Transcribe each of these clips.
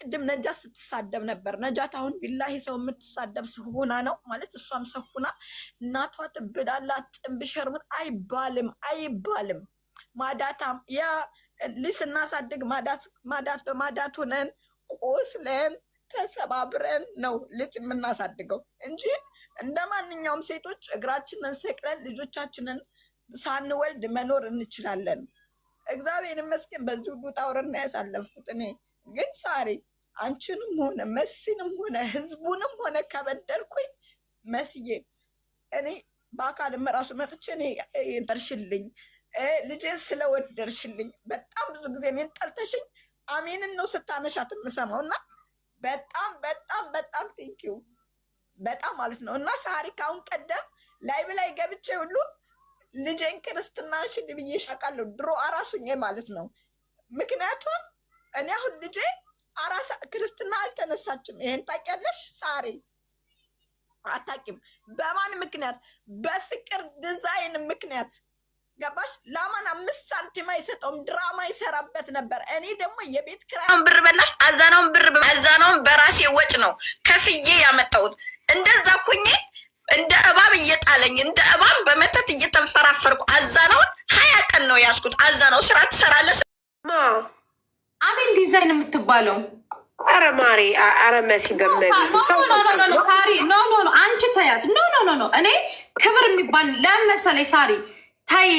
ቅድም ነጃት ስትሳደብ ነበር። ነጃት አሁን ቢላሂ ሰው የምትሳደብ ሰው ሆና ነው ማለት እሷም ሰው ሆና እናቷ ትብዳላት ጥንብሸርምን አይባልም አይባልም። ማዳታም ያ ልጅ ስናሳድግ ማዳት በማዳት ሆነን ቆስለን ተሰባብረን ነው ልጅ የምናሳድገው እንጂ እንደ ማንኛውም ሴቶች እግራችንን ሰቅለን ልጆቻችንን ሳንወልድ መኖር እንችላለን። እግዚአብሔር ይመስገን በዚህ ሁሉ ውጣ ውረድ ነው ያሳለፍኩት። እኔ ግን ሳሪ አንቺንም ሆነ መሲንም ሆነ ህዝቡንም ሆነ ከበደልኩኝ መስዬ እኔ በአካልም ራሱ መጥቼ እኔ ደርሽልኝ ልጄን ስለወደድሽልኝ በጣም ብዙ ጊዜ እኔን ጠልተሽኝ አሜንን ነው ስታነሻት የምሰማው እና በጣም በጣም በጣም ቴንኪው በጣም ማለት ነው። እና ሳሪ ካሁን ቀደም ላይቭ ላይ ገብቼ ሁሉ ልጄን ክርስትናሽን ብዬ ሻቃለሁ ድሮ አራሱኝ ማለት ነው። ምክንያቱም እኔ አሁን ልጄ አራሳ ክርስትና አልተነሳችም። ይሄን ታውቂያለሽ ሳሪ? አታውቂም። በማን ምክንያት? በፍቅር ዲዛይን ምክንያት ገባሽ? ለማን 5 ሳንቲም አይሰጠውም። ድራማ ይሰራበት ነበር። እኔ ደግሞ የቤት ኪራዩን ብር በላሽ አዛናውን በራሴ ወጭ ነው ከፍዬ ያመጣሁት። እንደዛ ኩኜ እንደ እባብ እየጣለኝ እንደ እባብ በመተት እየተንፈራፈርኩ አዛናውን 20 ቀን ነው ያዝኩት። አዛናው ስራ ትሰራለህ አሜን ዲዛይን የምትባለው አረ ማሪ አረ መሲ ካሪ ኖ አንቺ ታያት ኖ እኔ ክብር የሚባል ለመሰለኝ ሳሪ ታይ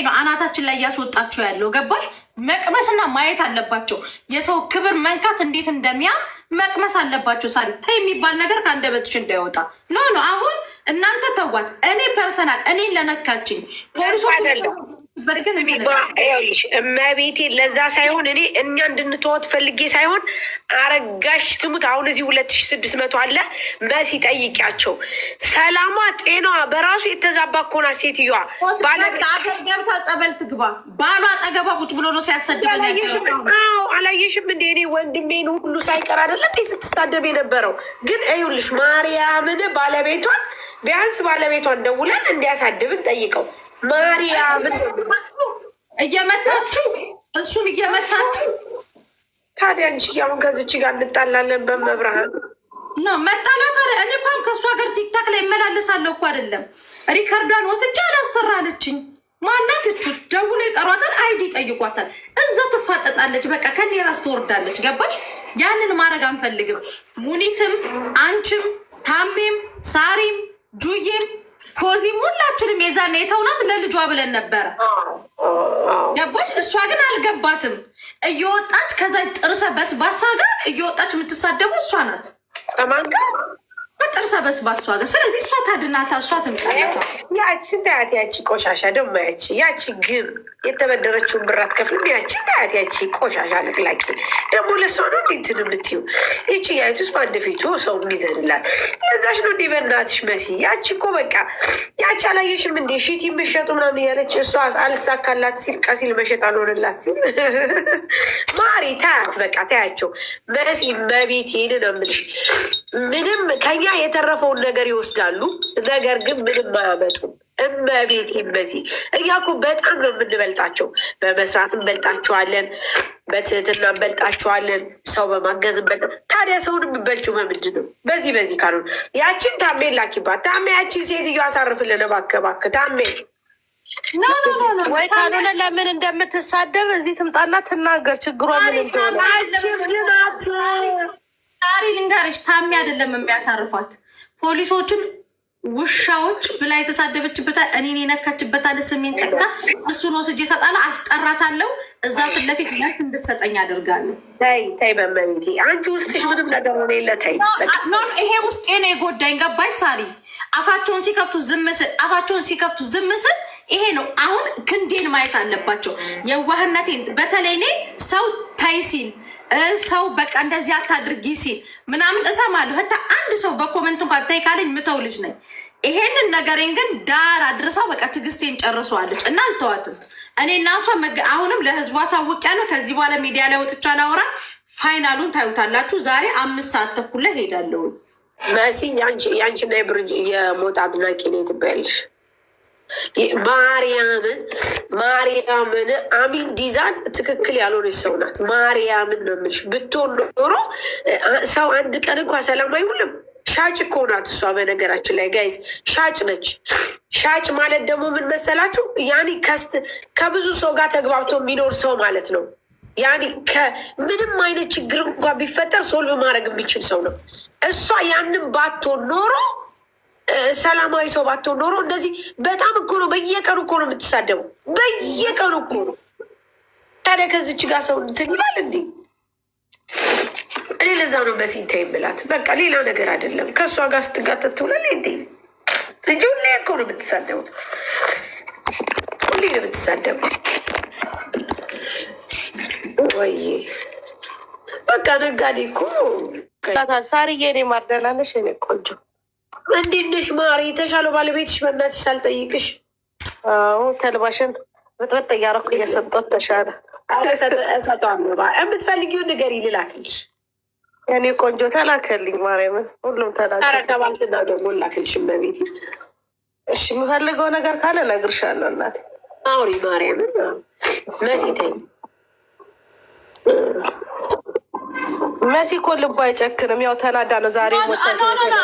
ነው አናታችን ላይ እያስወጣቸው ያለው ገባሽ? መቅመስና ማየት አለባቸው። የሰው ክብር መንካት እንዴት እንደሚያም መቅመስ አለባቸው። ሳሪ ታይ የሚባል ነገር ከአንደበትሽ እንዳይወጣ ኖ አሁን እናንተ ተዋት። እኔ ፐርሰናል እኔን ለነካችኝ ፖሊሶች ይኸውልሽ እመቤቴ ለዛ ሳይሆን እኛ እንድንተወት ፈልጌ ሳይሆን አረጋሽ ትሙት አሁን እዚህ 2600 አለ መሲ ጠይቂያቸው። ሰላሟ ጤናዋ በራሱ የተዛባ እኮ ናት ሴትዮዋ። አገር ገብታ ጸበል ትግባ። ባሏ አጠገቧ ቁጭ ብሎ ነው ሲያሰድበኝ። አላየሽም እንደ እኔ ወንድሜን ሁሉ ሳይቀር አይደለ እንዴ ስትሳደብ የነበረው? ግን ይኸውልሽ ማርያምን ባለቤቷን ቢያንስ ባለቤቷን ደውለን እንዲያሳድብን ጠይቀው ማርያምን እየመታችሁ እሱን እየመታችሁ ታዲያ አንቺ አሁን ከዚች ጋር እንጣላለን በመብርሃን ነው መጣላት። እኔ እንኳን ከእሱ ሀገር ቲክታክ ላይ እመላለሳለሁ እኮ አይደለም ሪከርዷን ወስጄ አላሰራለችኝ። ማናትቹ ደውሎ ይጠሯታል፣ አይዲ ጠይቋታል። እዛ ትፋጠጣለች። በቃ ከኔ ራስ ትወርዳለች። ገባሽ? ያንን ማድረግ አንፈልግም። ሙኒትም አንቺም ታሜም ሳሪም ጁዬም ፎዚም ሁላችንም የዛን የተውናት ለልጇ ብለን ነበረ። ገባች? እሷ ግን አልገባትም። እየወጣች ከዛ ጥርሰ በስባሳ ጋር እየወጣች የምትሳደቡ እሷ ናት። ጥርሰ በስባሷ ጋር። ስለዚህ እሷ ታድናታ፣ እሷ ትምጣላታ። ያችን ታያት፣ ያቺ ቆሻሻ ደግሞ ያቺ ግን የተበደረችውን ብር አትከፍልም። ያችን ታያት፣ ያቺ ቆሻሻ ልቅላቂ ደግሞ ለሷ ነው እንዴት የምትይው? ይቺ ያይቱስ በአንድ ፊቱ ሰው የሚዘንላት ለዛች ነው እንዲህ። በእናትሽ መሲ ያቺ እኮ በቃ ያቺ አላየሽም እንዴ ሺት የሚሸጡ ምናምን ያለች እሷ አልሳካላት ሲል ቀሲል መሸጥ አልሆነላት ሲል ማሪ ታያት፣ በቃ ታያቸው። መሲ መቤት ይሄን ነው የምልሽ። ምንም ከኛ የተረፈውን ነገር ይወስዳሉ፣ ነገር ግን ምንም አያመጡም። እመቤት በዚህ እኛ እኮ በጣም ነው የምንበልጣቸው። በመስራት እንበልጣቸዋለን፣ በትህትና እንበልጣቸዋለን፣ ሰው በማገዝ እንበልጣ። ታዲያ ሰውን የምበልጭው በምንድን ነው? በዚህ ካልሆነ ያችን ታሜ ላኪባት። ታሜ ያችን ሴትዮ አሳርፍልን እባክህ ታሜ። ወይ ካልሆነ ለምን እንደምትሳደብ እዚህ ትምጣና ትናገር። ችግሯ ምን እንደሆነ ዛሬ ልንገርሽ። ታሜ አይደለም የሚያሳርፋት ፖሊሶችን ውሻዎች ብላ የተሳደበችበታል። እኔን የነካችበታል። ስሜን ጠቅሳ እሱን ወስጄ እሰጣለሁ፣ አስጠራታለሁ። እዛ ፊት ለፊት መልስ እንድትሰጠኝ አደርጋለሁ። ታይ በመቤቴ አንቺ ውስጥሽ ምንም ነገር ሆነ የለ ታይ። ይሄ ውስጤ ነው የጎዳኝ። ገባሽ ሳሪ? አፋቸውን ሲከፍቱ ዝም ስል ይሄ ነው። አሁን ክንዴን ማየት አለባቸው፣ የዋህነቴን። በተለይ እኔ ሰው ታይ ሲል ሰው በቃ እንደዚህ አታድርጊ ሲል ምናምን እሰማለሁ። ህታ አንድ ሰው በኮመንት እንኳን ታይ ካለኝ ምተው ልጅ ነኝ። ይሄንን ነገሬን ግን ዳር አድርሰው በቃ ትዕግስቴን ጨርሰዋለች እና አልተዋትም። እኔ እና እሷ አሁንም ለህዝቡ አሳውቂያለሁ። ከዚህ በኋላ ሚዲያ ላይ ወጥቻ ላወራ። ፋይናሉን ታዩታላችሁ። ዛሬ 5 ሰዓት ተኩል ላይ ሄዳለሁ። መሲ ያንቺና የሞት አድናቂ ነኝ ትባያለሽ። ማርያምን አሚን ዲዛን ትክክል ያልሆነች ሰው ናት። ማርያምን ነው የምልሽ። ብትሆን ኖሮ ሰው አንድ ቀን እንኳ ሰላም አይውልም። ሻጭ እኮ ናት እሷ። በነገራችን ላይ ጋይዝ ሻጭ ነች። ሻጭ ማለት ደግሞ ምን መሰላችሁ? ያኔ ከብዙ ሰው ጋር ተግባብቶ የሚኖር ሰው ማለት ነው። ያኔ ከምንም አይነት ችግር እንኳ ቢፈጠር ሶልቭ ማድረግ የሚችል ሰው ነው። እሷ ያንን ባትሆን ኖሮ ሰላማዊ ሰው ባትሆን ኖሮ እንደዚህ በጣም እኮ ነው። በየቀኑ እኮ ነው የምትሳደቡ። በየቀኑ እኮ ነው። ታዲያ ከዚች ጋር ሰው እንትን ይላል እንዴ? እኔ ለዛ ነው በሲንታ ይብላት። በቃ ሌላ ነገር አይደለም። ከእሷ ጋር ስትጋተት ትውላል እንዴ እንጂ ሁሌ እኮ ነው የምትሳደቡ። ሁሌ ነው የምትሳደቡ። ወይ በቃ ነጋዴ እኮ ሳርዬ። እኔ ማርደናነሽ እኔ ቆንጆ እንዴት ነሽ ማሪ? የተሻለው ባለቤትሽ በእናትሽ ሳልጠይቅሽ ተልባሽን በጥበጥ እያረኩ እየሰጠት ተሻለ። የምትፈልጊውን ንገሪ ልላክልሽ። እኔ ቆንጆ ተላከልኝ። ማርያምን ሁሉም ተላከ። ከባልትና ደግሞ ላክልሽ በቤት። እሺ የምፈልገው ነገር ካለ እነግርሻለሁ እናቴ። አውሪ ማርያምን። መሲተኝ መሲ እኮ ልቧ አይጨክንም። ያው ተናዳ ነው ዛሬ ሞታ።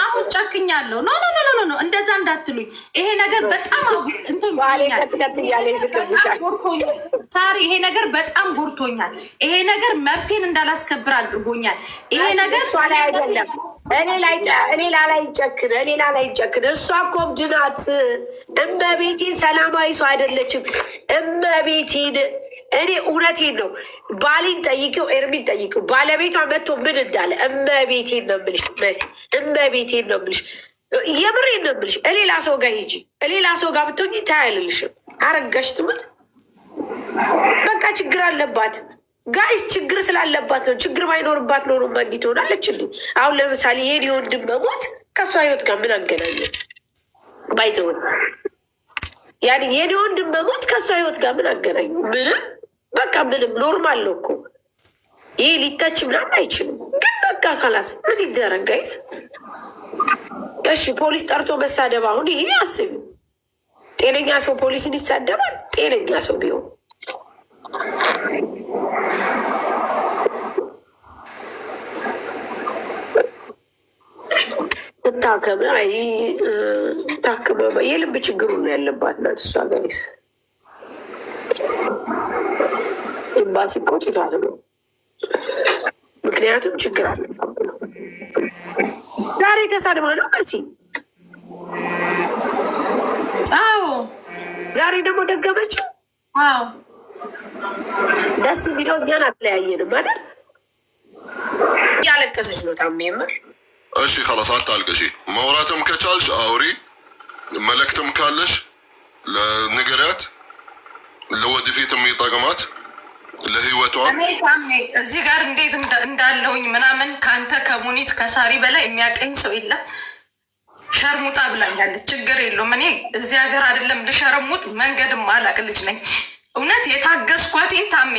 አሁን ጨክኛለሁ። ኖ እንደዛ እንዳትሉኝ። ይሄ ነገር በጣም ሳሪ፣ ይሄ ነገር በጣም ጎርቶኛል። ይሄ ነገር መብቴን እንዳላስከብር አድርጎኛል። ይሄ ነገር እሷ ላይ አይደለም እኔ ላይ ይጨክን። እሷ እኮ እብድ ናት። እመቤቴን ሰላማዊ ሰው አይደለችም። እመቤቴን እኔ እውነቴን ነው። ባሌን ጠይቂው፣ ኤርሚን ጠይቂው። ባለቤቷ መጥቶ ምን እንዳለ እመቤቴን ነው የምልሽ መሲ፣ እመቤቴን ነው የምልሽ። የምሬን ነው የምልሽ። ሌላ ሰው ጋር ሂጂ፣ ሌላ ሰው ጋር ብትሆኚ ታያልልሽም። አረጋሽ ትሙት በቃ ችግር አለባት ጋይስ። ችግር ስላለባት ነው። ችግር ባይኖርባት ኖሮ እንዲህ ትሆናለችልኝ። አሁን ለምሳሌ የኔ ወንድም መሞት ከእሷ ህይወት ጋር ምን አገናኘ? ባይተውን ያኔ የኔ ወንድም መሞት ከእሷ ህይወት ጋር ምን አገናኙ? ምንም በቃ ምንም ኖርማል ነው እኮ ይህ ሊታች ምናምን አይችልም። ግን በቃ ካላስ ምን ይደረግ ጋይስ? እሺ ፖሊስ ጠርቶ መሳደብ አሁን ይሄ አስቢ። ጤነኛ ሰው ፖሊስን ይሳደባል? ጤነኛ ሰው ቢሆን ትታከም። አይ ታክመ የልብ ችግሩ ነው ያለባት ናት እሷ ጋይስ። ኤምባሲ ቆጭ ጋር ነው ምክንያቱም ችግር አለባት ነው። ዛሬ ተሳድማ ነው መሲ። አዎ ዛሬ ደግሞ ደገመችው። አዎ ደስ ቢለው እኛን አትለያየንም አይደል? እያለቀሰች ነው ታሜ የምር። እሺ خلاص አታልቅሺ። ማውራትም ከቻልሽ አውሪ፣ መልእክትም ካለሽ ለንገሪያት፣ ለወደፊትም ይጠቅማት ለህይወቷ። እዚህ ጋር እንዴት እንዳለሁኝ ምናምን ከአንተ ከሙኒት ከሳሪ በላይ የሚያቀኝ ሰው የለም። ሸርሙጣ ብላኛለች። ችግር የለውም። እኔ እዚህ ሀገር አይደለም ልሸረሙጥ መንገድም አላቅ ልጅ ነኝ። እውነት የታገስኳትን ታሜ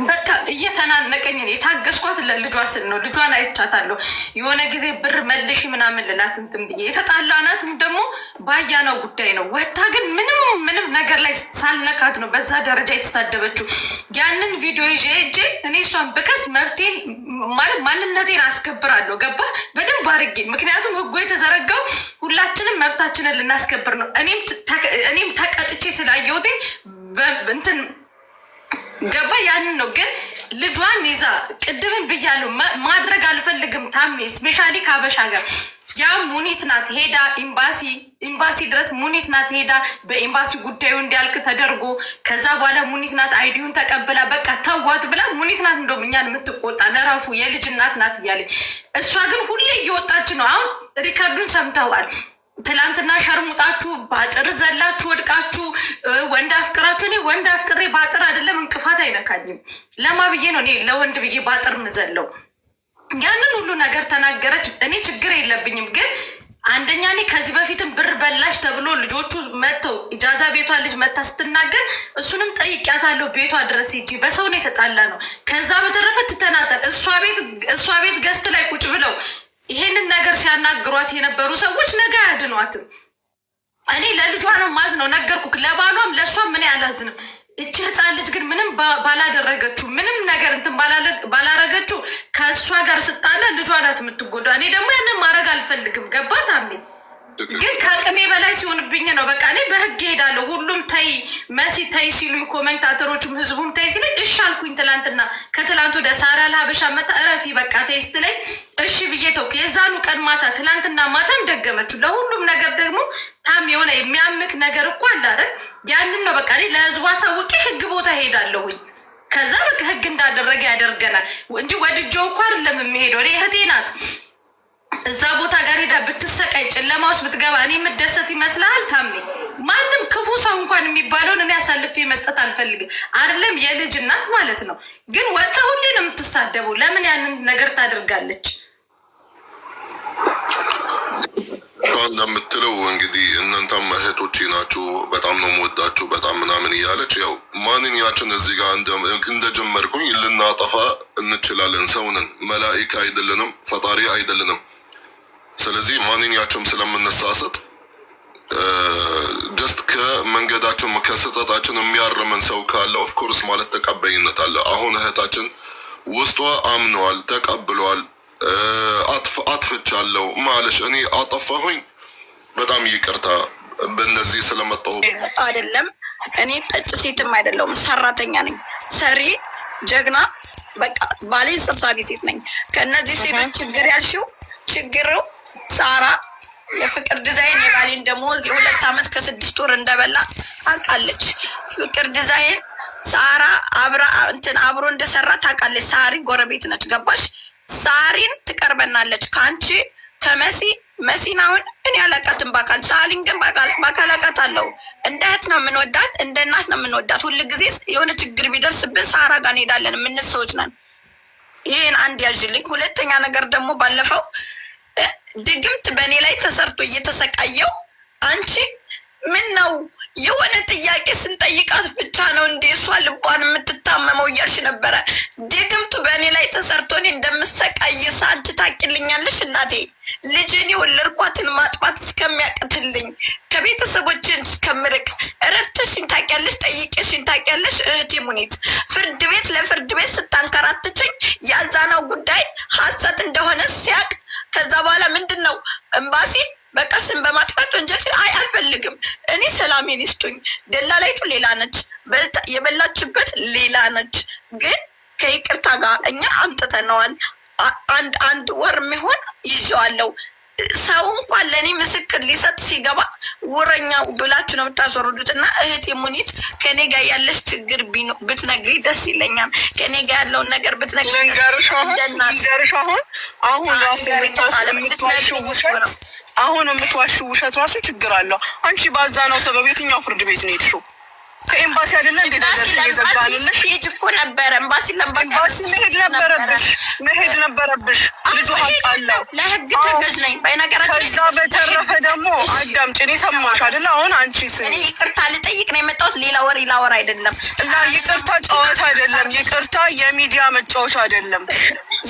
በቃ እየተናነቀኝ የታገስኳት ለልጇ ስል ነው። ልጇን አይቻታለሁ። የሆነ ጊዜ ብር መልሽ ምናምን ልላት እንትን ብዬ የተጣላናትም ደግሞ ባያነው ጉዳይ ነው። ወታ ግን ምንም ነገር ላይ ሳልነካት ነው በዛ ደረጃ የተሳደበችው። ያንን ቪዲዮ ይዤ እጄ እኔ እሷን ብከስ መብቴን ማለት ማንነቴን አስከብራለሁ። ገባ በደንብ አድርጌ። ምክንያቱም ህጉ የተዘረጋው ሁላችንም መብታችንን ልናስከብር ነው። እኔም ተቀጥቼ ስላየሁትኝ እንትን ገባ ያንን ነው። ግን ልጇን ይዛ ቅድምን ብያለሁ ማድረግ አልፈልግም ታሜ ስፔሻሊ ከአበሻ ጋር ያ ሙኒት ናት ሄዳ ኤምባሲ ድረስ ሙኒት ናት ሄዳ በኤምባሲ ጉዳዩ እንዲያልቅ ተደርጎ ከዛ በኋላ ሙኒት ናት አይዲውን ተቀብላ በቃ ተዋት ብላ ሙኒት ናት እንደውም እኛን የምትቆጣ ነረፉ የልጅ እናት ናት እያለች እሷ ግን ሁሌ እየወጣች ነው። አሁን ሪከርዱን ሰምተዋል። ትላንትና ሸርሙጣችሁ በአጥር ዘላችሁ ወድቃችሁ ወንድ አፍቅራችሁ። እኔ ወንድ አፍቅሬ በአጥር አይደለም እንቅፋት አይነካኝም። ለማ ብዬ ነው እኔ ለወንድ ብዬ በአጥር ምዘለው። ያንን ሁሉ ነገር ተናገረች። እኔ ችግር የለብኝም። ግን አንደኛ እኔ ከዚህ በፊትም ብር በላሽ ተብሎ ልጆቹ መጥተው ኢጃዛ ቤቷ ልጅ መታ ስትናገር እሱንም ጠይቂያታለሁ። ቤቷ ድረስ ሄጂ በሰው ነው የተጣላ ነው። ከዛ በተረፈ ትተናጠል እሷ ቤት ገስት ላይ ቁጭ ብለው ይሄንን ነገር ሲያናግሯት የነበሩ ሰዎች ነገ አያድኗትም። እኔ ለልጇ ነው ማዝነው ነገርኩክ። ለባሏም ለእሷም ምን ያላዝንም። እቺ ህፃን ልጅ ግን ምንም ባላደረገችው ምንም ነገር እንትን ባላረገችው ከእሷ ጋር ስጣለ ልጇ ናት የምትጎዳ። እኔ ደግሞ ያንን ማድረግ አልፈልግም። ገባት አሜ ግን ከአቅሜ በላይ ሲሆንብኝ ነው በቃ እኔ በህግ ሄዳለሁ። ሁሉም ተይ መሲ ተይ ሲሉኝ ኮሜንታተሮቹም ህዝቡም ተይ ሲለኝ እሺ አልኩኝ። ትላንትና ከትላንት ወደ ሳራ ለሀበሻ መታ እረፊ በቃ ተይ ስትለኝ እሺ ብዬ ተውኩ። የዛኑ ቀን ማታ ትላንትና ማታም ደገመችው። ለሁሉም ነገር ደግሞ ታም የሆነ የሚያምክ ነገር እኮ አለ አይደል? ያንን ነው በቃ እኔ ለህዝቡ አሳውቄ ህግ ቦታ ሄዳለሁኝ። ከዛ በቃ ህግ እንዳደረገ ያደርገናል እንጂ ወድጄው እኮ አይደለም የሚሄደው። እኔ እህቴ ናት። እዛ ቦታ ጋር ሄዳ ብትሰቃይ ጨለማ ውስጥ ብትገባ እኔ የምደሰት ይመስልሃል? ታሜ ማንም ክፉ ሰው እንኳን የሚባለውን እኔ አሳልፌ መስጠት አልፈልግም። አይደለም የልጅ እናት ማለት ነው። ግን ወጣ ሁሌ ነው የምትሳደበው። ለምን ያንን ነገር ታደርጋለች? እንደምትለው እንግዲህ እናንተም እህቶቼ ናችሁ፣ በጣም ነው የምወዳችሁ በጣም ምናምን እያለች ያው ማንኛችን እዚህ ጋር እንደጀመርኩኝ ልናጠፋ እንችላለን። ሰውንን መላኢካ አይደለንም፣ ፈጣሪ አይደለንም። ስለዚህ ማንኛቸውም ስለምንሳሰጥ ጀስት ከመንገዳችን ከስህተታችን የሚያርመን ሰው ካለ ኦፍኮርስ ማለት ተቀባይነት አለ። አሁን እህታችን ውስጧ አምነዋል፣ ተቀብለዋል። አጥፍቻለሁ ማለሽ እኔ አጠፋሁኝ በጣም ይቅርታ በእነዚህ ስለመጣሁ አይደለም። እኔ ጠጭ ሴትም አይደለሁም፣ ሰራተኛ ነኝ። ሰሪ ጀግና በቃ ባሌን ሰብሳቢ ሴት ነኝ። ከእነዚህ ሴቶች ችግር ያልሽው ችግሩ ሳራ የፍቅር ዲዛይን የባሌን ደሞዝ የ2 ዓመት ከ6 ወር እንደበላ ታውቃለች። ፍቅር ዲዛይን ሳራ አብሮ እንደሰራ ታውቃለች። ሳሪ ጎረቤት ነች። ገባሽ? ሳሪን ትቀርበናለች ከአንቺ መሲን አሁን እኔ አላውቃትም በአካል። ሳሊን ግን በአካል አውቃታለሁ። እንደ እህት ነው የምንወዳት፣ እንደ እናት ነው የምንወዳት። ሁል ጊዜ የሆነ ችግር ቢደርስብን ሳራ ጋር እንሄዳለን የምንል ሰዎች ነን። ይህን አንድ ያዥልኝ። ሁለተኛ ነገር ደግሞ ባለፈው ድግምት በእኔ ላይ ተሰርቶ እየተሰቃየው አንቺ ምን ነው የሆነ ጥያቄ ስንጠይቃት ብቻ ነው እንደ እሷ ልቧን የምትታመመው እያልሽ ነበረ። ድግምቱ በእኔ ላይ ተሰርቶ እኔ እንደምሰቃይ አንቺ ታውቂልኛለሽ እናቴ። ልጅን የወለድኳትን ማጥፋት እስከሚያቅትልኝ ከቤተሰቦችን እስከምርቅ ረድተሽኝ ታውቂያለሽ፣ ጠይቄሽኝ ታውቂያለሽ። እህቴ ሙኒት ለፍርድ ቤት ስታንከራትችኝ ያዛናው ጉዳይ ሀሰት እንደሆነ ሲያቅ ከዛ በኋላ ምንድን ነው ኤምባሲ በቃ ስም በማጥፋት ወንጀል አልፈልግም። እኔ ሰላሜን ይስጡኝ። ደላላይቱ ሌላ ነች፣ የበላችበት ሌላ ነች። ግን ከይቅርታ ጋር እኛ አምጥተነዋል። አንድ ወር የሚሆን ይዤዋለሁ። ሰው እንኳን ለእኔ ምስክር ሊሰጥ ሲገባ ውረኛው ብላችሁ ነው የምታስወርዱት። እና እህቴ ሙኒት ከኔ ጋር ያለሽ ችግር ብትነግሪ ደስ ይለኛል። ከኔ ጋር ያለውን ነገር ብትነግሪ አሁን ራሱ የምትዋሽው ውሸት ራሱ ችግር አለው። አንቺ ባዛ ነው ሰበብ የትኛው ፍርድ ቤት ነው የሄድሽው? ከኤምባሲ አይደለ እንዴ? የዘጋንልሽ ሄጅ እኮ ነበረ። ኤምባሲ መሄድ ነበረብሽ። ልጁ ሀቃለው ለህግ ተገዥ ነኝ በነገራችን። ከዛ በተረፈ ደግሞ አዳምጪ፣ እኔ ሰማሁሽ አይደለ? አሁን አንቺ ስሚ፣ እኔ ይቅርታ ልጠይቅ ነው የመጣሁት። ሌላ ወር ላወራ አይደለም። እና ይቅርታ ጨዋታ አይደለም። ይቅርታ የሚዲያ መጫወቻ አይደለም።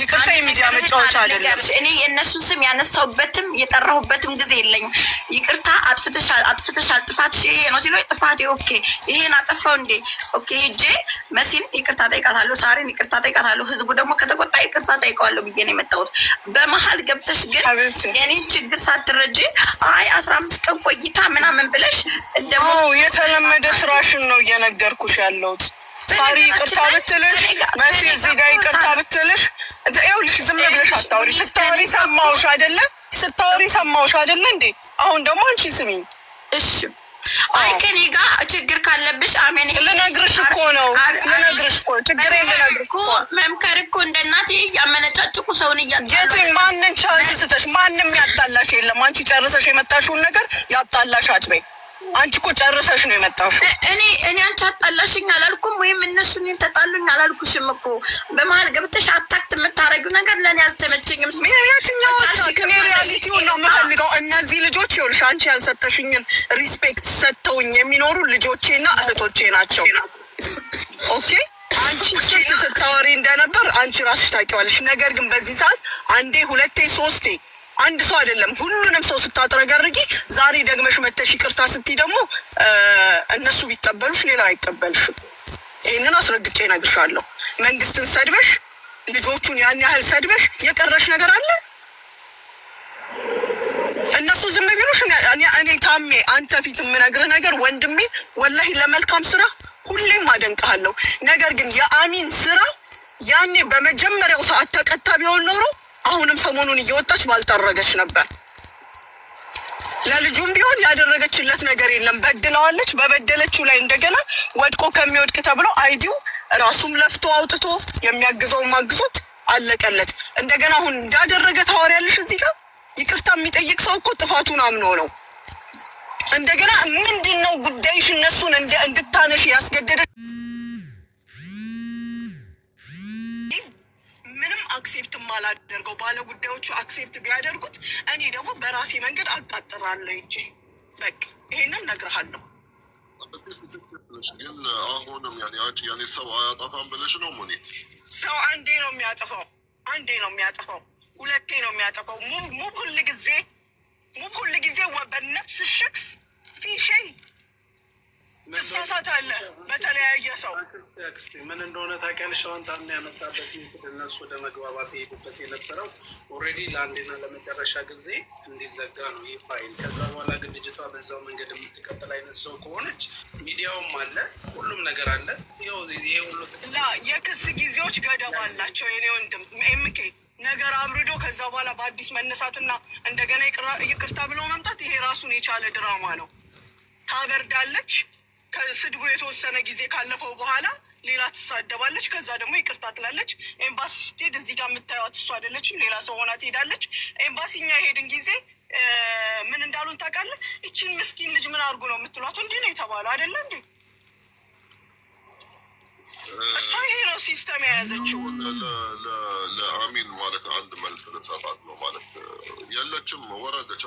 ይቅርታ የሚዲያ መጫወቻ አይደለም። እኔ የእነሱን ስም ያነሳሁበትም የጠራሁበትም ጊዜ የለኝም። ይቅርታ አጥፍተሻል፣ ጥፋትሽ ይሄ ነው ሲሉ ጥፋቴ ኦኬ ይሄን አጠፋው እንዴ ኦኬ ሄጄ መሲን ይቅርታ ጠይቃታለሁ፣ ሳሪን ይቅርታ ጠይቃታለሁ። ህዝቡ ደግሞ ከተቆጣ ይቅርታ ጠይቀዋለሁ ብዬ ነው የመጣሁት። በመሀል ገብተሽ ግን የኔን ችግር ሳትረጂ 15 ቀን ቆይታ ምናምን ብለሽ ደግሞ የተለመደ ስራሽን ነው እየነገርኩሽ ያለሁት። ሳሪ ይቅርታ ብትልሽ መሲ እዚህ ጋር ይቅርታ ብትልሽ ይኸውልሽ ዝም ብለሽ አታውሪ። ስታወሪ ሰማሁሽ አይደለ እንዴ? አሁን ደግሞ አንቺ ስሚኝ እሺ። አይ ከኔ ጋር ችግር ካለብሽ አሜን ልነግርሽ እኮ ነው። ችግር ልነግርሽ እኮ መምከር እኮ እንደ እናቴ ያመነጫጭቁ ሰውን እያጣላሽ ማንን ቻንስ ስተሽ ማንም ያጣላሽ የለም። አንቺ ጨርሰሽ የመጣሽውን ነገር ያጣላሽ አትበይ። አንቺ እኮ ጨርሰሽ ነው የመጣሽው። እኔ አንቺ አጣላሽኝ አላልኩም፣ ወይም እነሱ እኔን ተጣሉኝ አላልኩሽም እኮ። በመሀል ገብተሽ አታክት የምታረጊው ነገር ለእኔ አልተመቸኝም። የትኛው እኔ ሪያሊቲውን ነው የምፈልገው። እነዚህ ልጆች ይኸውልሽ አንቺ ያልሰጠሽኝን ሪስፔክት ሰጥተውኝ የሚኖሩ ልጆቼና እህቶቼ ናቸው። ኦኬ አንቺ ስንት ስታወሪ እንደነበር አንቺ ራስሽ ታውቂዋለሽ። ነገር ግን በዚህ ሰዓት አንዴ ሁለቴ ሶስቴ አንድ ሰው አይደለም ሁሉንም ሰው ስታጥረገርጊ ዛሬ ደግመሽ መተሽ ይቅርታ ስትይ ደግሞ እነሱ ቢቀበሉሽ ሌላ አይቀበልሽም። ይህንን አስረግጬ እነግርሻለሁ። መንግስትን ሰድበሽ ልጆቹን ያን ያህል ሰድበሽ የቀረሽ ነገር አለ? እነሱ ዝም ቢሉሽ እኔ ታሜ አንተ ፊት የምነግርህ ነገር ወንድሜ ወላሂ ለመልካም ስራ ሁሌም አደንቅሃለሁ። ነገር ግን የአሚን ስራ ያኔ በመጀመሪያው ሰዓት ተቀጣ ቢሆን ኖሮ አሁንም ሰሞኑን እየወጣች ባልጠረገች ነበር። ለልጁም ቢሆን ያደረገችለት ነገር የለም። በድለዋለች። በበደለችው ላይ እንደገና ወድቆ ከሚወድቅ ተብሎ አይዲው ራሱም ለፍቶ አውጥቶ የሚያግዘውን ማግዞት አለቀለት። እንደገና አሁን እንዳደረገ ታወሪያለሽ እዚህ ጋር። ይቅርታ የሚጠይቅ ሰው እኮ ጥፋቱን አምኖ ነው። እንደገና ምንድነው ጉዳይሽ? እነሱን እንድታነሽ ያስገደደች ምንም አክሴፕት ማላደርገው ባለ ጉዳዮቹ አክሴፕት ቢያደርጉት እኔ ደግሞ በራሴ መንገድ አቃጥራለሁ እንጂ በቃ ይሄንን እነግርሃለሁ። ግን አሁንም ያኔ ሰው አያጠፋም ብለሽ ነው ሙኒ? ሰው አንዴ ነው የሚያጠፋው፣ ሁለቴ ነው የሚያጠፋው። ሙብ ሁል ጊዜ በነፍስ ሸክስ ፊሸይ ትሳሳታለህ። በተለያየ ሰው ምን እንደሆነ ታውቂያለሽ? አሁን ታም ያመጣበት እነሱ ወደ መግባባት የሄዱበት የነበረው ኦልሬዲ ለአንዴና ለመጨረሻ ጊዜ እንዲዘጋ ነው ይህ ፋይል። ከዛ በኋላ ግን ልጅቷ በዛው መንገድ የምትቀጥል አይነት ሰው ከሆነች ሚዲያውም አለ፣ ሁሉም ነገር አለ። ይሄ ሁሉ የክስ ጊዜዎች ገደብ አላቸው። የኔ ወንድም ኤምኬ ነገር አብርዶ ከዛ በኋላ በአዲስ መነሳትና እንደገና ይቅርታ ብሎ መምጣት ይሄ ራሱን የቻለ ድራማ ነው። ታበርዳለች። ከስድቡ የተወሰነ ጊዜ ካለፈው በኋላ ሌላ ትሳደባለች። ከዛ ደግሞ ይቅርታ ትላለች። ኤምባሲ ስትሄድ እዚህ ጋር የምታዩት እሱ አይደለችም፣ ሌላ ሰው ሆና ትሄዳለች። ኤምባሲ እኛ የሄድን ጊዜ ምን እንዳሉን ታውቃለህ? ይችን ምስኪን ልጅ ምን አድርጉ ነው የምትሏት? እንዲህ ነው የተባለው አይደለ እንዴ? እሷ ይሄ ነው ሲስተም የያዘችው። ለአሚን ማለት አንድ መልስ ልንሰጣት ነው ማለት የለችም። ወረደች።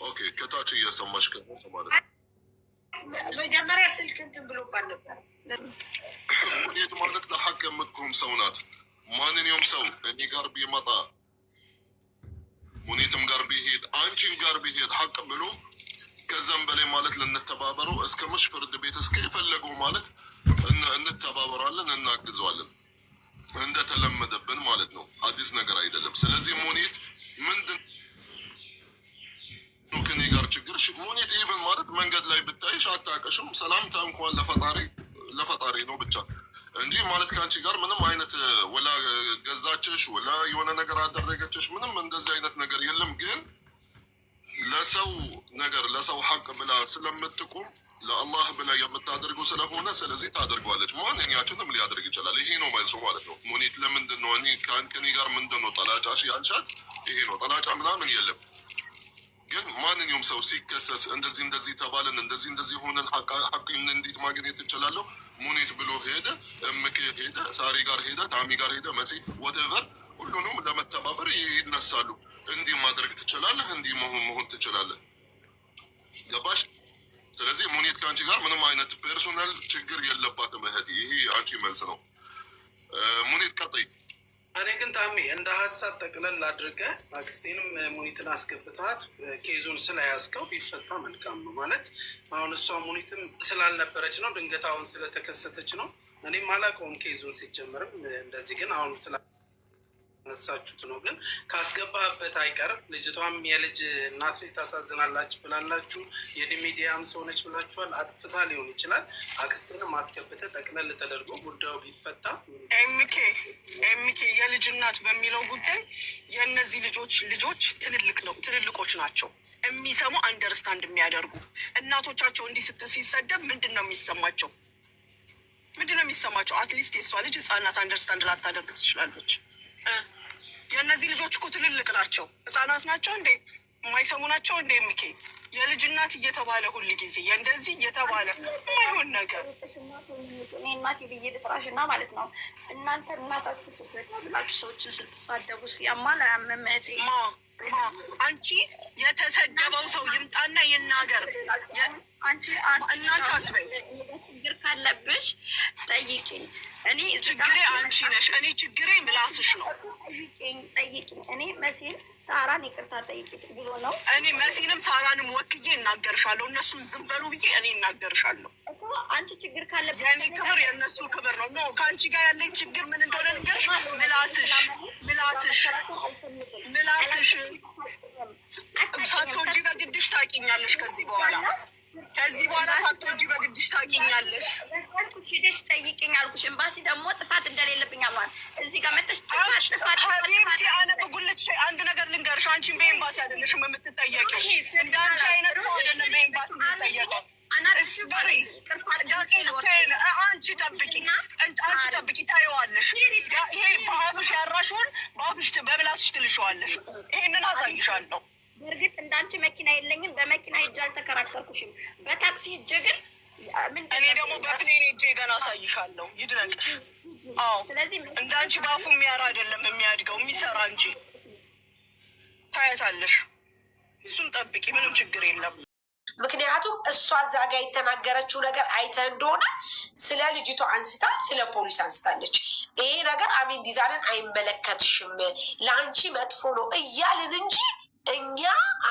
ኦኬ ከታች እየሰማሽ ከሆነ ማለት ነው። መጀመሪያ ስልክ እንትን ብሎባል ነበር። ሙኒት ማለት ለሐቅ የምትቆም ሰው ናት። ማንኛውም ሰው እኔ ጋር ቢመጣ ሙኒትም ጋር ቢሄድ አንቺን ጋር ቢሄድ ሐቅ ብሎ ከዛም በላይ ማለት ልንተባበረው እስከ ምሽ ፍርድ ቤት እስከ የፈለገው ማለት እንተባበራለን፣ እናግዘዋለን እንደተለመደብን ማለት ነው። አዲስ ነገር አይደለም። ስለዚህ ሙኒት ምንድን ከኔ ጋር ችግር ሙኒት ኢቨን ማለት መንገድ ላይ ብታይሽ አታውቅሽም። ሰላምታ እንኳን ለፈጣሪ ነው ብቻ እንጂ ማለት ከአንቺ ጋር ምንም አይነት ወላ ገዛችሽ ወላ የሆነ ነገር አደረገችሽ ምንም እንደዚህ አይነት ነገር የለም። ግን ለሰው ነገር ለሰው ሐቅ ብላ ስለምትቆም ለአላህ ብላ የምታደርገው ስለሆነ ስለዚህ ታደርገዋለች። ማንኛችንም ሊያደርግ ይችላል። ይሄ ነው መልሶ ማለት ነው። ሙኒት ለምንድን ነው ከኔ ጋር ምንድን ነው ጠላጫሽ ያልሻት? ይሄ ነው ጠላጫ ምናምን የለም። ግን ማንኛውም ሰው ሲከሰስ እንደዚህ ተባለን እንደዚህ ሆነን ሐቅን እንዴት ማግኘት እንችላለሁ? ሙኒት ብሎ ሄደ፣ እምክ ሄደ፣ ሳሪ ጋር ሄደ፣ ታሚ ጋር ሄደ፣ መሲ ወተቨር ሁሉንም ለመተባበር ይነሳሉ። እንዲህ ማድረግ ትችላለህ፣ እንዲህ መሆን ትችላለህ። ገባሽ? ስለዚህ ሙኒት ከአንቺ ጋር ምንም አይነት ፐርሶናል ችግር የለባትም። እህቴ ይሄ አንቺ መልስ ነው። ሙኒት ቀጥይ። እኔ ግን ታሜ እንደ ሀሳብ ጠቅለል አድርገህ አክስቴንም ሙኒትን አስገብታት ኬዙን ስለያዝከው ቢፈታ መልካም ነው። ማለት አሁን እሷ ሙኒትም ስላልነበረች ነው፣ ድንገት አሁን ስለተከሰተች ነው። እኔም አላውቀውም ኬዙን ሲጀምርም እንደዚህ። ግን አሁን ስላነሳችሁት ነው። ግን ካስገባህበት አይቀርም ልጅቷም የልጅ እናት ልጅ ታሳዝናላችሁ ብላላችሁ፣ የሚዲያም ሰው ነች ብላችኋል። አጥፍታ ሊሆን ይችላል። አክስትንም አስገብተህ ጠቅለል ተደርጎ ጉዳዩ ቢፈታ ኤምኬ የልጅ እናት በሚለው ጉዳይ የእነዚህ ልጆች ትልልቆች ናቸው። የሚሰሙ አንደርስታንድ የሚያደርጉ እናቶቻቸው እንዲህ ሲሰደብ ምንድን ነው የሚሰማቸው? አትሊስት የሷ ልጅ ህፃናት አንደርስታንድ ላታደርግ ትችላለች። የእነዚህ ልጆች እኮ ትልልቅ ናቸው። ህፃናት ናቸው እንዴ? የማይሰሙ ናቸው እንዴ? ኤምኬ የልጅ እናት እየተባለ ሁል ጊዜ እንደዚህ እየተባለ የማይሆን ነገር እናቴ ብዬ ልጥራሽ እና ማለት ነው። እናንተ እናታችሁ ብላችሁ ሰዎችን ስትሳደቡ ያማል አያመመቴ አንቺ የተሰደበው ሰው ይምጣና ይናገር። እናንተ አትበይ ችግር ካለብሽ ጠይቂኝ። እኔ ችግሬ አንቺ ነሽ። እኔ ችግሬ ምላስሽ ነው። ጠይቂኝ። እኔ መሲን ሳራን ይቅርታ ጠይቂኝ ብሎ ነው። እኔ መሲንም ሳራንም ወክዬ እናገርሻለሁ። እነሱን ዝም በሉ ብዬ እኔ እናገርሻለሁ። አንቺ ችግር ካለብሽ የእኔ ክብር የእነሱ ክብር ነው። ኖ ከአንቺ ጋር ያለኝ ችግር ምን እንደሆነ ንገርሽ። ምላስሽ ሳትወጂ በግድሽ ታውቂኛለሽ። ከዚህ በኋላ ሳትወጂ በግድሽ ታውቂኛለሽ። ሂደሽ ጠይቂኝ አልኩሽ። ኤምባሲ ደግሞ ጥፋት እንደሌለብኝ አሏል። እዚህ ጋር መጥተሽ ጥፋት አነ በጉልት አንድ ነገር ልንገርሽ። አንቺን በኤምባሲ አይደለሽም የምትጠየቂው። እንደ አንቺ አይነት ሰው አይደለም በኤምባሲ የምትጠየቀው። አንቺ ጠብቂ ታየዋለሽ። ይሄ በአፍሽ ያራሽውን በአፍሽ በብላስሽ ትልሸዋለሽ። ይሄንን አሳይሻለሁ። በእርግጥ እንዳንቺ መኪና የለኝም። በመኪና ሂጅ አልተከራከርኩሽም። በታክሲ ሂጅ ግን እኔ ደግሞ በፕሌን ሂጅ ገና አሳይሻለሁ። ይድነቅሽ። አዎ እንዳንቺ በአፉ የሚያራ አይደለም የሚያድገው የሚሰራ እንጂ ታያታለሽ። እሱን ጠብቂ፣ ምንም ችግር የለም። ምክንያቱም እሷ እዛ ጋ የተናገረችው ነገር አይተህ እንደሆነ ስለ ልጅቷ አንስታ ስለ ፖሊስ አንስታለች። ይሄ ነገር አሚን ዲዛንን አይመለከትሽም፣ ለአንቺ መጥፎ ነው እያልን እንጂ እኛ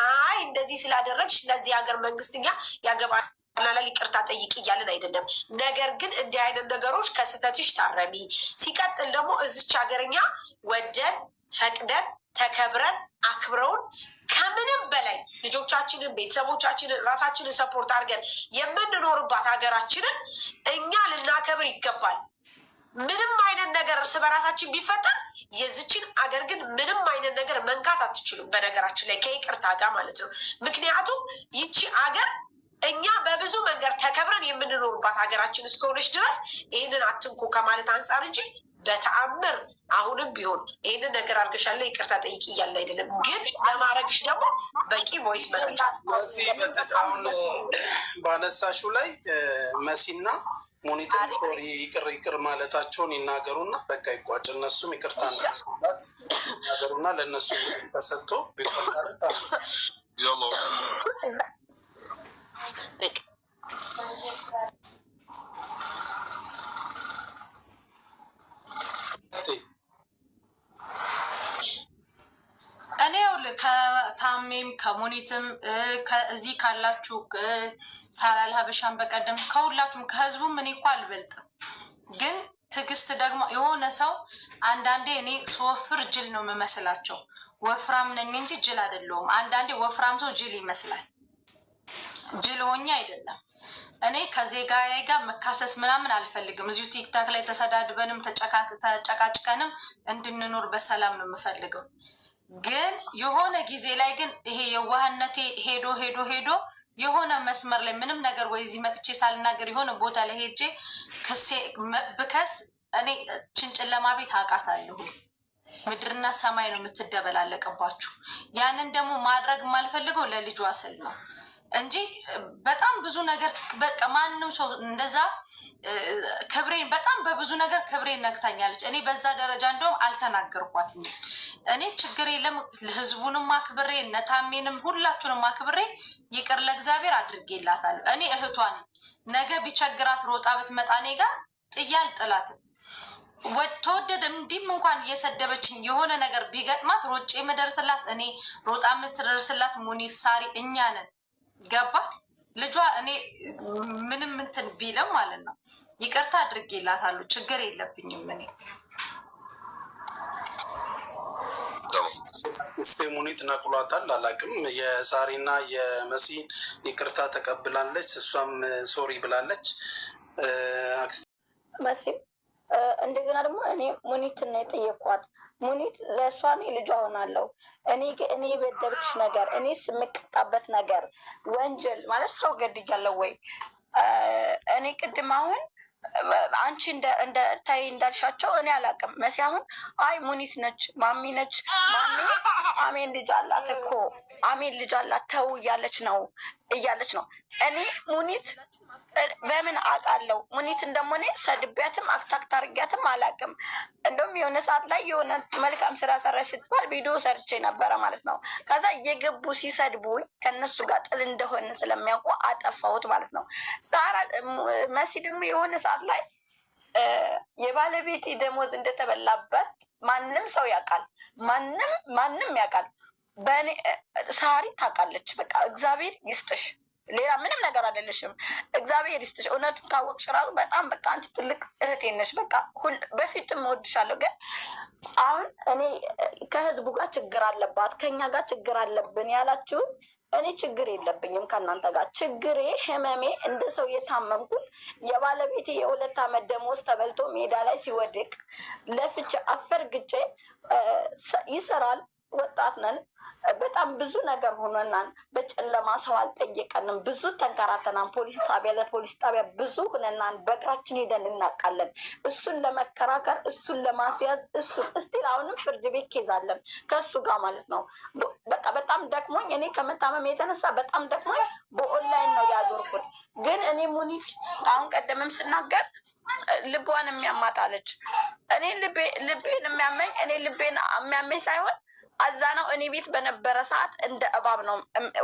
አይ እንደዚህ ስላደረግሽ ስለዚህ ሀገር መንግስት እኛ ያገባናል ይቅርታ ጠይቅ እያልን አይደለም። ነገር ግን እንዲህ አይነት ነገሮች ከስህተትሽ ታረሚ። ሲቀጥል ደግሞ እዚች ሀገርኛ ወደን ፈቅደን ተከብረን አክብረውን ከምንም በላይ ልጆቻችንን፣ ቤተሰቦቻችንን፣ ራሳችንን ሰፖርት አድርገን የምንኖርባት ሀገራችንን እኛ ልናከብር ይገባል። ምንም አይነት ነገር እርስ በራሳችን ቢፈጠር የዚችን አገር ግን ምንም አይነት ነገር መንካት አትችሉም። በነገራችን ላይ ከይቅርታ ጋር ማለት ነው። ምክንያቱም ይቺ አገር እኛ በብዙ መንገድ ተከብረን የምንኖርባት ሀገራችን እስከሆነች ድረስ ይህንን አትንኩ ከማለት አንጻር እንጂ በተአምር አሁንም ቢሆን ይህንን ነገር አድርገሻለ ይቅርታ ጠይቂ እያለ አይደለም። ግን ለማድረግሽ ደግሞ በቂ ቮይስ መረጃ አሁን ባነሳሹ ላይ መሲና ሙኒትን ሶሪ ይቅር ማለታቸውን ይናገሩና በቃ ይቋጭ። እነሱም ይቅርታ እናት ይናገሩና ለእነሱ ተሰጥቶ ቢቆጣረታ እኔ ይኸውልህ ከታሜም ከሙኒትም እዚህ ካላችሁ ሳላል ሀበሻን በቀደም ከሁላችሁም ከህዝቡም እኔ እኮ አልበልጥም። ግን ትዕግስት ደግሞ የሆነ ሰው አንዳንዴ እኔ ስወፍር ጅል ነው የምመስላቸው። ወፍራም ነኝ እንጂ ጅል አይደለሁም። አንዳንዴ ወፍራም ሰው ጅል ይመስላል። ጅል ሆኜ አይደለም። እኔ ከዜጋዬ ጋር መካሰስ ምናምን አልፈልግም። እዚሁ ቲክታክ ላይ ተሰዳድበንም ተጨቃጭቀንም እንድንኖር በሰላም ነው የምፈልገው። ግን የሆነ ጊዜ ላይ ግን ይሄ የዋህነቴ ሄዶ የሆነ መስመር ላይ ምንም ነገር ወይ እዚህ መጥቼ ሳልናገር የሆነ ቦታ ላይ ሄጄ ብከስ እኔ ጭንጨለማ ቤት አውቃታለሁ። ምድርና ሰማይ ነው የምትደበላለቅባችሁ። ያንን ደግሞ ማድረግ የማልፈልገው ለልጇ ስል ነው እንጂ በጣም ብዙ ነገር በቃ ማንም ሰው እንደዛ ክብሬን በጣም በብዙ ነገር ክብሬን ነክታኛለች። እኔ በዛ ደረጃ እንደውም አልተናገርኳትም። እኔ ችግር የለም ህዝቡንም አክብሬ እነታሜንም ሁላችሁንም አክብሬ ይቅር ለእግዚአብሔር አድርጌላታለሁ። እኔ እህቷ ነኝ። ነገ ቢቸግራት ሮጣ ብትመጣ እኔ ጋር ጥዬ አልጥላትም። ተወደደ እንዲህም እንኳን እየሰደበችኝ የሆነ ነገር ቢገጥማት ሮጬ የምደርስላት እኔ ሮጣ የምትደርስላት ሙኒት ሳሪ እኛ ነን። ገባ ልጇ እኔ ምንም እንትን ቢለም ማለት ነው ይቅርታ አድርጌላታለሁ። ችግር የለብኝም። እኔ እስቴ ሙኒት ነቅሏታል አላውቅም። የሳሪና የመሲን ይቅርታ ተቀብላለች። እሷም ሶሪ ብላለች። መሲም እንደገና ደግሞ እኔ ሙኒትን ነው የጠየኳት። ሙኒት ለእሷ እኔ ልጇ ሆናለሁ። እኔ የበደልኩሽ ነገር እኔ የምቀጣበት ነገር ወንጀል ማለት ሰው ገድጃለሁ ወይ? እኔ ቅድም አሁን አንቺ ታይ እንዳልሻቸው እኔ አላውቅም። መሲ አሁን አይ ሙኒት ነች ማሚ ነች ማሚ አሜን ልጅ አላት እኮ አሜን ልጅ አላት ተው እያለች ነው። እያለች ነው። እኔ ሙኒት በምን አውቃለሁ? ሙኒት እንደሞኔ ሰድቢያትም አክታክት አርጊያትም አላውቅም። እንደውም የሆነ ሰዓት ላይ የሆነ መልካም ስራ ሰራች ስትባል ቪዲዮ ሰርቼ ነበረ ማለት ነው። ከዛ እየገቡ ሲሰድቡኝ ከእነሱ ጋር ጥል እንደሆነ ስለሚያውቁ አጠፋሁት ማለት ነው። ሳራ መሲ ደግሞ የሆነ ሰዓት ላይ የባለቤቴ ደሞዝ እንደተበላበት ማንም ሰው ያውቃል፣ ማንም ያውቃል። በእኔ ሳሪ ታውቃለች። በቃ እግዚአብሔር ይስጥሽ፣ ሌላ ምንም ነገር አይደለሽም። እግዚአብሔር ይስጥሽ። እውነቱን ካወቅሽ ራሱ በጣም በቃ አንቺ ትልቅ እህቴ ነሽ። በቃ በፊትም እወድሻለሁ፣ ግን አሁን እኔ ከህዝቡ ጋር ችግር አለባት ከኛ ጋር ችግር አለብን ያላችሁን እኔ ችግር የለብኝም ከእናንተ ጋር። ችግሬ ህመሜ እንደ ሰው የታመምኩት የባለቤቴ የ2 ዓመት ደሞዝ ተበልቶ ሜዳ ላይ ሲወድቅ ለፍቼ አፈር ግጬ ይሰራል። ወጣት ነን። በጣም ብዙ ነገር ሆነናል። በጨለማ ሰው አልጠየቀንም። ብዙ ተንከራተናን። ፖሊስ ጣቢያ ለፖሊስ ጣቢያ ብዙ ሆነናን። በእግራችን ሄደን እናውቃለን። እሱን ለመከራከር እሱን ለማስያዝ እሱን እስቲል አሁንም ፍርድ ቤት ኬዛለን ከእሱ ጋር ማለት ነው። በቃ በጣም ደክሞኝ እኔ ከመታመም የተነሳ በጣም ደክሞኝ በኦንላይን ነው ያዞርኩት። ግን እኔ ሙኒት አሁን ቀደምም ስናገር ልቧን የሚያማታለች እኔ ልቤን የሚያመኝ እኔ ልቤን የሚያመኝ ሳይሆን አዛ ነው። እኔ ቤት በነበረ ሰዓት እንደ እባብ ነው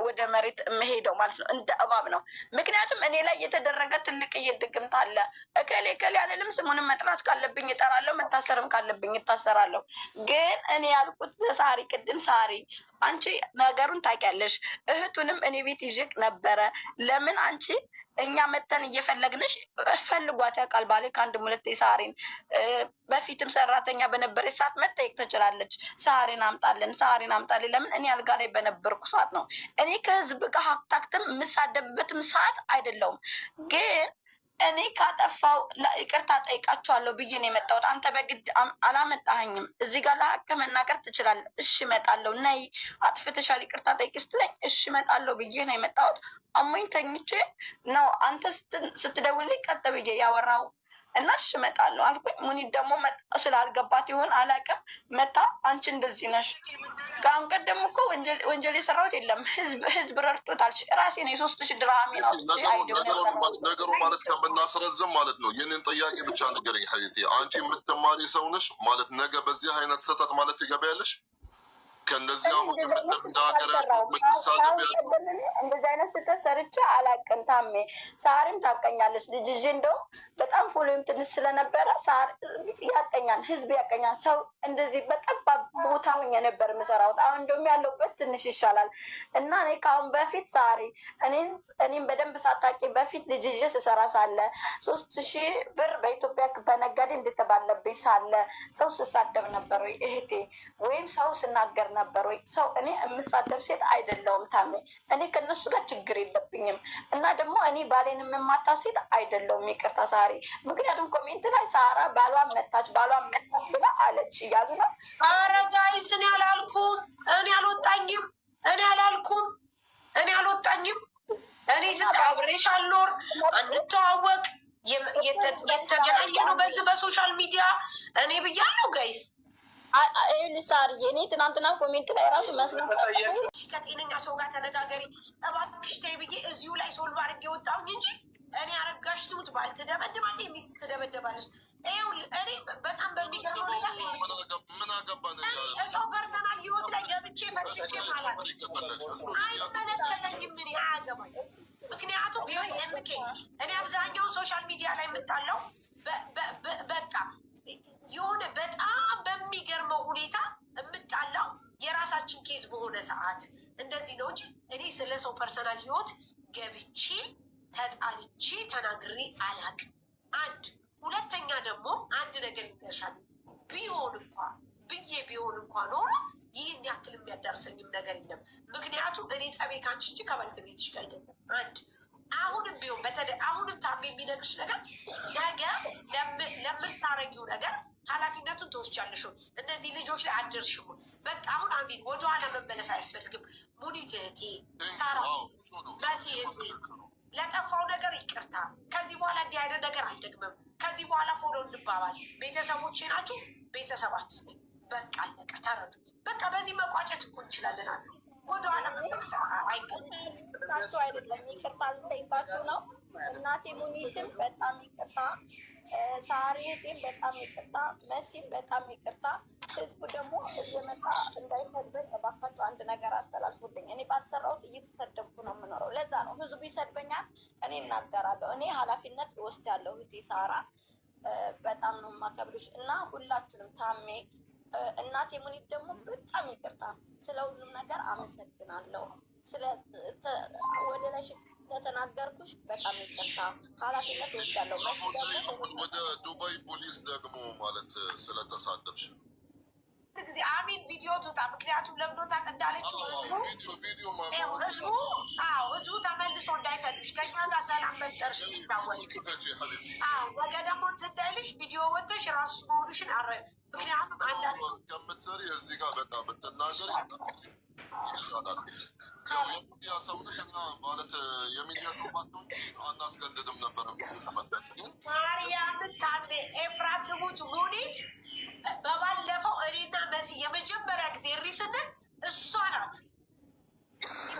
ወደ መሬት የምሄደው ማለት ነው። እንደ እባብ ነው። ምክንያቱም እኔ ላይ የተደረገ ትልቅዬ ድግምት አለ። እከሌ እከሌ አልልም። ስሙንም መጥራት ካለብኝ እጠራለሁ፣ መታሰርም ካለብኝ እታሰራለሁ። ግን እኔ ያልኩት ለሳሪ ቅድም ሳሪ አንቺ ነገሩን ታውቂያለሽ። እህቱንም እኔ ቤት ይዥቅ ነበረ። ለምን አንቺ እኛ መተን እየፈለግንሽ ፈልጓት ያውቃል ባሌ ከአንድም ሁለቴ ሳሪን በፊትም ሰራተኛ በነበረች ሰዓት መጠየቅ ትችላለች። ሳሪን አምጣልን፣ ሳሪን አምጣልን። ለምን እኔ አልጋ ላይ በነበርኩ ሰዓት ነው። እኔ ከህዝብ ጋር ሀክታክትም የምሳደብበትም ሰዓት አይደለውም። ግን እኔ ካጠፋው ይቅርታ ጠይቃቸዋለሁ ብዬ ነው የመጣሁት። አንተ በግድ አላመጣኸኝም። እዚህ ጋር ለሀቅ መናገር ትችላለህ። እሺ እመጣለሁ። ነይ አጥፍተሻል ይቅርታ ጠይቂ ስትለኝ እሺ እመጣለሁ ብዬ ነው የመጣሁት። አሞኝ ተኝቼ ነው አንተ ስትደውልኝ ቀጥ ብዬ ያወራው እና እሺ እመጣለሁ አልኩኝ። ሙኒት ደግሞ ስላልገባት ይሆን አላውቅም። መታ አንቺ እንደዚህ ነሽ። ከአሁን ቀደም እኮ ወንጀል የሰራሁት የለም። ህዝብ ረድቶታል። ራሴ ነው የ3,000 ድርሃሜ ነው ነገሩ ማለት ከምናስረዝም ማለት ነው። ይህንን ጥያቄ ብቻ ንገረኝ ሀይቴ። አንቺ የምትማሪ ሰው ነሽ ማለት ነገ በዚህ አይነት ስህተት ማለት ትገቢያለሽ? ከእንደዚህ አሁን እንደዚህ አይነት ስህተት ሰርቼ አላውቅም። ታሜ ሳሪም ታቀኛለች። ልጅ እንደው በጣም ፎሎዊም ትንሽ ስለነበረ ያቀኛል፣ ህዝብ ያቀኛል። ሰው እንደዚህ በጠባብ ቦታ ሆኜ ነበር የምሰራው። አሁን እንደውም ያለሁበት ትንሽ ይሻላል። እና እኔ ከአሁን በፊት ሳሪ እኔም በደንብ ሳታቂ በፊት ልጅ ስሰራ ሳለ 3,000 ብር በኢትዮጵያ በነጋዴ እንድትባለብኝ ሳለ ሰው ስሳደብ ነበር ወይ እህቴ? ወይም ሰው ስናገር ነበር ወይ? ሰው እኔ የምሳደብ ሴት አይደለውም ታሜ። እኔ ከነሱ ጋር ችግር የለብኝም። እና ደግሞ እኔ ባሌን የምማታ ሴት አይደለውም። ይቅርታ ሳሪ። ምክንያቱም ኮሜንት ላይ ሳራ ባሏን መታች ብላ አለች እያሉ ነው። ኧረ ጋይስ እኔ አላልኩም፣ እኔ አልወጣኝም፣ እኔ አብሬሽ አልኖር አንተዋወቅ የተገናኘ ነው በዚህ በሶሻል ሚዲያ እኔ ብያለሁ ጋይስ። ሳርዬ እኔ ትናንትና ኮሜንት ላይ ራሱ መስሎኝ ከጤነኛ ሰው ጋር ተነጋገሪ እባክሽ ተይ ብዬ እዚሁ ላይ ሶልቭ አድርጌ ወጣሁኝ እንጂ እኔ አረጋሽ ትሙት ባል ትደበድባለች፣ ሚስት ትደበደባለች። እኔ በጣም በሚገርመው ነገር ሰው ፐርሰናል ህይወት ላይ ገብቼ ፈትቼ ማለት አይመለከተኝም። ምን አያገባኝ። ምክንያቱም ቢሆን ኤምኬ እኔ አብዛኛውን ሶሻል ሚዲያ ላይ የምጣለው በቃ የሆነ በጣም በሚገርመው ሁኔታ የምጣላው የራሳችን ኬዝ በሆነ ሰዓት እንደዚህ ነው እንጂ እኔ ስለ ሰው ፐርሰናል ህይወት ገብቼ ተጣልቼ ተናግሬ አላቅም። አንድ ሁለተኛ ደግሞ አንድ ነገር ይገርሻል። ቢሆን እንኳ ኖሮ ይህን ያክል የሚያዳርሰኝም ነገር የለም። ምክንያቱም እኔ ጸቤ ካንቺ እንጂ ከባለቤትሽ ጋር አይደለም። አንድ አሁንም ቢሆን አሁንም ታሜ የሚነግርሽ ነገር ነገ ለምታረጊው ነገር ኃላፊነቱን ትወስጃለሽ። እነዚህ ልጆች ላይ አደርሽሙ። በቃ አሁን አሚን ወደኋላ መመለስ አያስፈልግም። ሙኒት እህቴ፣ ሳራ መሲ እህቴ፣ ለጠፋው ነገር ይቅርታ። ከዚህ በኋላ እንዲህ አይነት ነገር አልደግምም። ከዚህ በኋላ ፎሎ እንባባል። ቤተሰቦቼ ናችሁ፣ ቤተሰባችሁ ነኝ። በቃ አለቀ። ተረዱ። በቃ በዚህ መቋጨት እኮ እንችላለን። አሉ ወደኋላ መመለስ አይገባም። እሳቸው አይደለም ይቅርታ ልጠይቃችሁ ነው። እናቴ ሙኒትን በጣም ይቅርታ፣ ሳሬቴን በጣም ይቅርታ፣ መሲም በጣም ይቅርታ። ህዝቡ ደግሞ እየመጣ እንዳይሰድበኝ እባካችሁ አንድ ነገር አስተላልፉልኝ። እኔ ባልሰራሁት እየተሰደብኩ ነው የምኖረው። ለዛ ነው ህዝቡ ይሰድበኛል፣ እኔ እናገራለሁ። እኔ ኃላፊነት እወስዳለሁ። እህቴ ሳራ በጣም ነው የማከብርሽ እና ሁላችንም ታሜ እናቴ ሙኒት ደግሞ በጣም ይቅርታ፣ ስለ ሁሉም ነገር አመሰግናለሁ። ወደ ላይ ስለተናገርኩሽ በጣም ይቅርታ፣ ኃላፊነት እወስዳለሁ። ወደ ዱባይ ፖሊስ ደግሞ ማለት ስለተሳደብሽ ጊዜ አሚን ቪዲዮ ትውጣ። ምክንያቱም ለምዶ ታቀዳለች ህዝቡ ተመልሶ እንዳይሰልሽ ከኛ ጋር ሰላም መፍጠርሽ ይታወቅ። ነገ ደግሞ ትዳይልሽ ቪዲዮ ወጥተሽ ራሱ መሆኑሽን አረ ምክንያቱም አንዳንድ ከምትሰሪ እዚህ ጋር በቃ ብትናገር ይሻላል። የሚዲያ ሰውነትና ማለት የሚዲያ ቶባቸውን አናስገድድም ነበረ። ማርያምን ታሜ ኤፍራት ሙት ሙኒት በባለፈው እኔና መሲ የመጀመሪያ ጊዜ እሪ ስንል እሷ ናት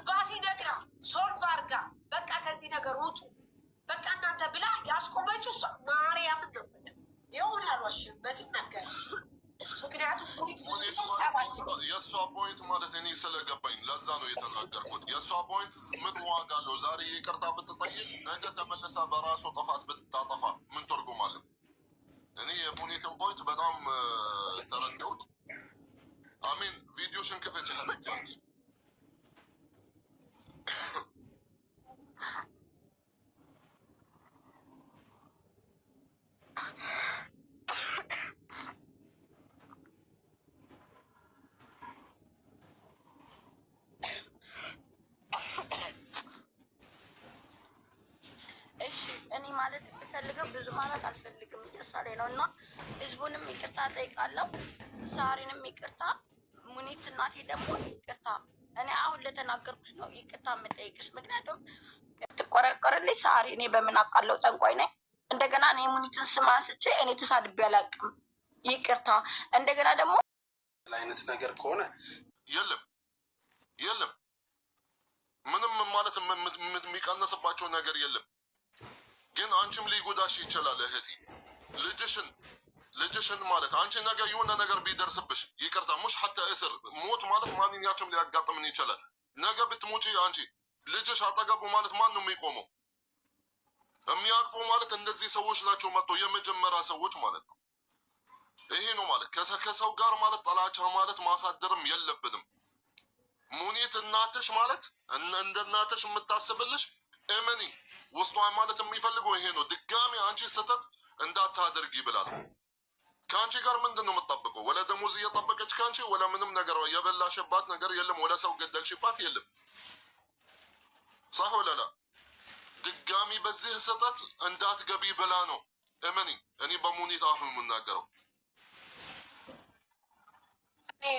ባሲ ነግራ ሶልቭ አድርጋ በቃ ከዚህ ነገር ውጡ በቃ እናንተ ብላ ያስቆመችው እሷ ማርያምን ነው። የሆነ ያሏሽን በዚህ ነገር ምክንያቱም የእሷ ፖይንት ማለት እኔ ስለገባኝ ለዛ ነው የተናገርኩት። የእሷ ፖይንት ምን ዋጋ አለው? ዛሬ ይቅርታ ብትጠይቅ ነገ ተመልሳ በራሱ ጥፋት ብታጠፋ ምን ትርጉም አለው? እኔ የፖይንትን ፖይንት በጣም ተረዳሁት። አሚን ቪዲዮሽን ክፈች ያለች እኔ ማለት የምፈልገው ብዙ ማለት አልፈልግም። ምሳሌ ነው እና ህዝቡንም ይቅርታ ጠይቃለሁ። ሳሪንም ይቅርታ፣ ሙኒት እናቴ ደግሞ ይቅርታ። እኔ አሁን ለተናገርኩሽ ነው ይቅርታ የምጠይቅሽ። ምክንያቱም ትቆረቆርልኝ ሳሪ፣ እኔ በምን አውቃለሁ? ጠንቋይ ነኝ። እንደገና እኔ ሙኒትን ስም አንስቼ እኔ ተሳድቤ አላውቅም። ይቅርታ። እንደገና ደግሞ አይነት ነገር ከሆነ የለም የለም ምንም ማለት የሚቀነስባቸው ነገር የለም። ግን አንቺም ሊጎዳሽ ይችላል እህቴ። ልጅሽን ማለት አንቺ ነገ የሆነ ነገር ቢደርስብሽ ይቅርታ ሙሽ ሐታ እስር ሞት ማለት ማንኛቸውም ሊያጋጥምን ይችላል። ነገ ብትሞቺ አንቺ ልጅሽ አጠገቡ ማለት ማን ነው የሚቆመው? የሚያቅፉ ማለት እነዚህ ሰዎች ናቸው። መጥቶ የመጀመሪያ ሰዎች ማለት ነው። ይሄ ነው ማለት ከሰው ጋር ማለት ጠላቻ ማለት ማሳደርም የለብንም። ሙኒት እናትሽ ማለት እንደ እናትሽ የምታስብልሽ እመኒ ውስጧ ማለት የሚፈልገው ይሄ ነው። ድጋሚ አንቺ ስህተት እንዳታደርጊ ብላል። ከአንቺ ጋር ምንድን ነው የምጠብቀው? ወለ ደሞዝ እየጠበቀች ከአንቺ ወለ ምንም ነገር የበላሽባት ነገር የለም። ወለ ሰው ገደልሽባት የለም። ሳሆ ለላ ድጋሚ በዚህ ስህተት እንዳትገቢ ብላ ነው። እመኒ እኔ በሙኒት አሁን የምናገረው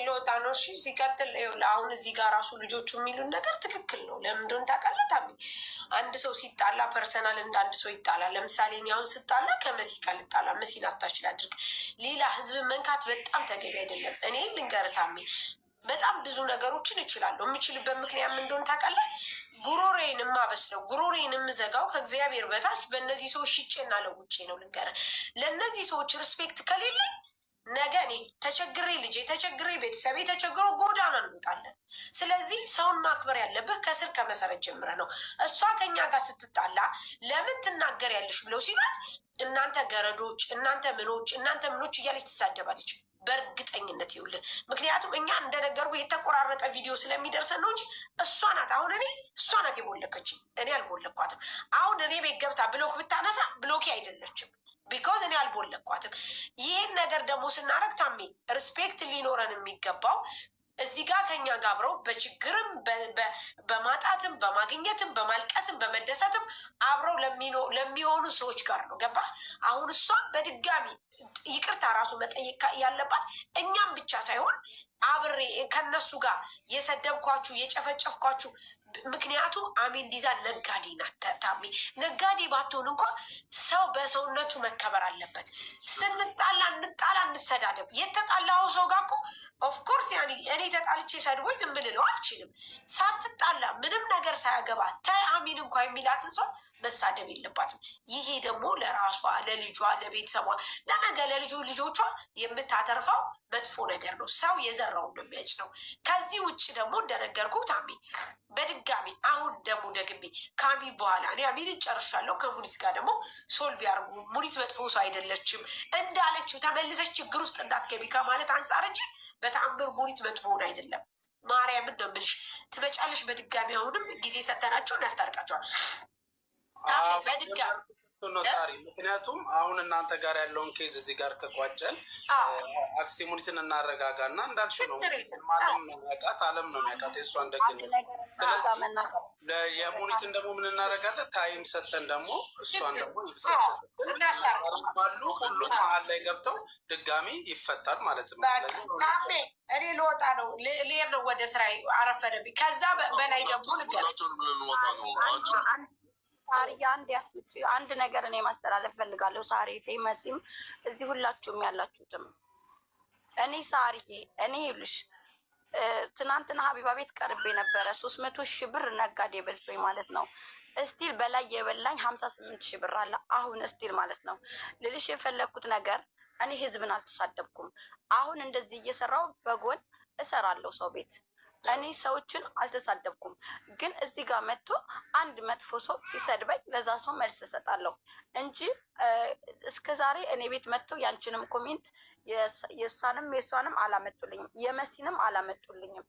ሎጣ ነው። እሺ ሲቀጥል አሁን እዚህ ጋር ራሱ ልጆቹ የሚሉን ነገር ትክክል ነው። ለምን እንደሆነ ታውቃለህ ታሚ? አንድ ሰው ሲጣላ ፐርሰናል እንደ አንድ ሰው ይጣላል። ለምሳሌ እኔ አሁን ስጣላ ከመሲ ጋር ልጣላ፣ መሲን አታችል አድርግ ሌላ ህዝብ መንካት በጣም ተገቢ አይደለም። እኔ ልንገርህ ታሚ በጣም ብዙ ነገሮችን እችላለሁ። የምችልበት ምክንያት ምን እንደሆነ ታውቃለህ? ጉሮሬን የማበስለው ጉሮሬን የምዘጋው ከእግዚአብሔር በታች በእነዚህ ሰዎች ሽጬና ለውጬ ነው። ልንገርህ ለእነዚህ ሰዎች ሪስፔክት ከሌለኝ ነገ እኔ ተቸግሬ ልጄ ተቸግሬ ቤተሰቤ ተቸግሮ ጎዳና እንወጣለን። ስለዚህ ሰውን ማክበር ያለብህ ከስር ከመሰረት ጀምረህ ነው። እሷ ከኛ ጋር ስትጣላ ለምን ትናገር ያለሽ ብለው ሲሏት እናንተ ገረዶች፣ እናንተ ምኖች እያለች ትሳደባለች። በእርግጠኝነት ይውልን። ምክንያቱም እኛ እንደነገርኩ የተቆራረጠ ቪዲዮ ስለሚደርሰን ነው እንጂ እሷ ናት። አሁን እሷ ናት የቦለከችኝ፣ እኔ አልቦለኳትም። አሁን እኔ ቤት ገብታ ብሎክ ብታነሳ ብሎኬ አይደለችም። ቢኮዝ እኔ አልቦለኳትም። ይህን ነገር ደግሞ ስናደርግ ታሜ ሪስፔክት ሊኖረን የሚገባው እዚህ ጋር ከኛ ጋር አብረው በችግርም በማጣትም በማግኘትም በማልቀስም በመደሰትም አብረው ለሚሆኑ ሰዎች ጋር ነው። ገባ? አሁን እሷ በድጋሚ ይቅርታ ራሱ መጠየቅ ያለባት እኛም ብቻ ሳይሆን አብሬ ከነሱ ጋር የሰደብኳችሁ የጨፈጨፍኳችሁ ምክንያቱ አሜን ዲዛ ነጋዴ ናት። ታሜ ነጋዴ ባትሆን እንኳ ሰው በሰውነቱ መከበር አለበት። ስንጣላ እንጣላ እንሰዳደብ። የተጣላው ሰው ጋር እኮ ኦፍኮርስ እኔ ተጣልቼ ሰድቦኝ ዝም ልለው አልችልም። ሳትጣላ ምንም ነገር ሳያገባ ተአሚን እንኳ የሚላትን ሰው መሳደብ የለባትም። ይሄ ደግሞ ለራሷ ለልጇ ለቤተሰቧ ለነገ ልጆቿ የምታተርፈው መጥፎ ነገር ነው። ሰው የዘራውን ነው የሚያጭደው። ከዚህ ውጭ ደግሞ እንደነገርኩ ታሚ በድጋሚ አሁን ደግሞ ደግሜ ካሚ በኋላ እኔ አሚንን ጨርሻለሁ። ከሙኒት ጋር ደግሞ ሶልቭ ያርጉ። ሙኒት መጥፎ ሰው አይደለችም እንዳለችው ተመልሰች ችግር ውስጥ እንዳትገቢ ከማለት አንጻር እንጂ በተአምር ሙኒት መጥፎውን አይደለም። ማርያምን ነው የምልሽ። ትመጫለሽ በድጋሚ አሁንም ጊዜ ሰተናቸው እናስታርቃቸዋል በድጋሚ ሳሪ። ምክንያቱም አሁን እናንተ ጋር ያለውን ኬዝ እዚህ ጋር ከቋጨን አክስቴ ሙኒትን እናረጋጋ እና እንዳልሽው ነው። ማንም ነው የሚያውቃት፣ አለም ነው የሚያውቃት የእሷን ደግነት። ስለዚህ የሙኒትን ደግሞ ምን እናደርጋለን? ታይም ሰተን ደግሞ እሷን ደግሞ ባሉ ሁሉም መሀል ላይ ገብተው ድጋሚ ይፈታል ማለት ነው። ስለዚህ እኔ ልወጣ ነው ልሄድ ነው ወደ ስራ አረፈደብኝ። ከዛ በላይ ደግሞ ሳሪ አንድ ነገር እኔ ማስተላለፍ ፈልጋለሁ። ሳሪ መሲም እዚህ ሁላችሁም ያላችሁትም እኔ ሳሪዬ እኔ ይሉሽ ትናንትና ሀቢባ ቤት ቀርቤ ነበረ 300,000 ብር ነጋዴ በልቶኝ ማለት ነው። እስቲል በላይ የበላኝ 58,000 ብር አለ አሁን እስቲል ማለት ነው። ልልሽ የፈለግኩት ነገር እኔ ህዝብን አልተሳደብኩም። አሁን እንደዚህ እየሰራው በጎን እሰራለሁ ሰው ቤት እኔ ሰዎችን አልተሳደብኩም። ግን እዚህ ጋር መጥቶ አንድ መጥፎ ሰው ሲሰድበኝ ለዛ ሰው መልስ እሰጣለሁ እንጂ እስከ ዛሬ እኔ ቤት መጥተው ያንቺንም ኮሜንት የእሷንም አላመጡልኝም፣ የመሲንም አላመጡልኝም።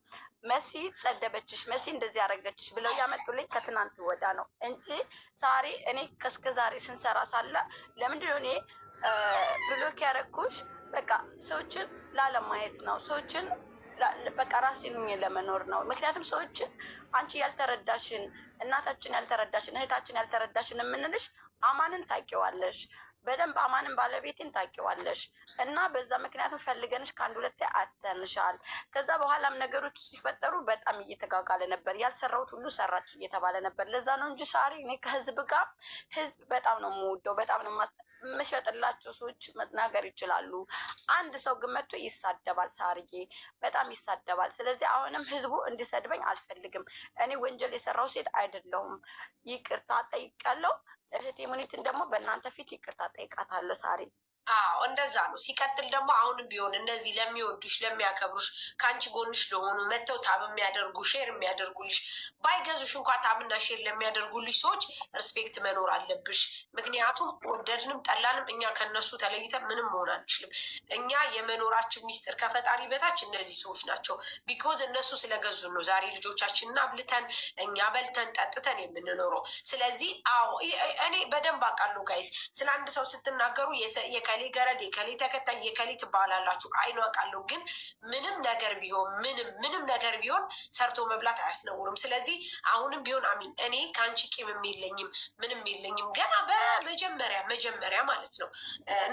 መሲ ሰደበችሽ፣ መሲ እንደዚህ ያደረገችሽ ብለው ያመጡልኝ ከትናንት ወዳ ነው እንጂ ዛሬ እኔ ከእስከ ዛሬ ስንሰራ ሳለ ለምንድነው እኔ ብሎክ ያደረኩሽ? በቃ ሰዎችን ላለማየት ነው። ሰዎችን በቃ ራሴን ለመኖር ነው። ምክንያቱም ሰዎችን አንቺ ያልተረዳሽን እናታችን ያልተረዳሽን እህታችን ያልተረዳሽን የምንልሽ አማንን ታውቂዋለሽ በደንብ አማንን ባለቤትን ታውቂዋለሽ እና በዛ ምክንያቱም ፈልገንሽ ከአንድ ሁለቴ አተንሻል። ከዛ በኋላም ነገሮች ሲፈጠሩ በጣም እየተጋጋለ ነበር። ያልሰራሁት ሁሉ ሰራች እየተባለ ነበር። ለዛ ነው እንጂ ሳሪ እኔ ከህዝብ ጋር ህዝብ በጣም ነው የምወደው፣ በጣም ነው የምሸጥላቸው። ሰዎች መናገር ይችላሉ። አንድ ሰው ግን መጥቶ ይሳደባል፣ ሳርዬ በጣም ይሳደባል። ስለዚህ አሁንም ህዝቡ እንዲሰድበኝ አልፈልግም። እኔ ወንጀል የሰራው ሴት አይደለሁም። ይቅርታ ጠይቃለሁ። እህቴ ሙኒትን ደግሞ በእናንተ ፊት ይቅርታ ጠይቃታለሁ ሳሪ። አዎ እንደዛ ነው። ሲቀጥል ደግሞ አሁንም ቢሆን እነዚህ ለሚወዱሽ ለሚያከብሩሽ ከአንቺ ጎንሽ ለሆኑ መተው ታብ የሚያደርጉ ሼር የሚያደርጉልሽ ባይገዙሽ እንኳ ታብና ሼር ለሚያደርጉልሽ ሰዎች ሪስፔክት መኖር አለብሽ። ምክንያቱም ወደድንም ጠላንም እኛ ከነሱ ተለይተን ምንም መሆን አንችልም። እኛ የመኖራችን ሚስጥር ከፈጣሪ በታች እነዚህ ሰዎች ናቸው። ቢኮዝ እነሱ ስለገዙን ነው ዛሬ ልጆቻችንን አብልተን እኛ በልተን ጠጥተን የምንኖረው። ስለዚህ አዎ እኔ በደንብ አውቃለሁ ጋይስ። ስለ አንድ ሰው ስትናገሩ የከሌ ገረድ የከሌ ተከታይ የከሌ ትባላላችሁ። አይኑ አውቃለሁ። ግን ምንም ነገር ቢሆን ምንም ነገር ቢሆን ሰርቶ መብላት አያስነውርም። ስለዚህ አሁንም ቢሆን አሚን እኔ ከአንቺ ቂምም የለኝም ምንም የለኝም። ገና በመጀመሪያ ማለት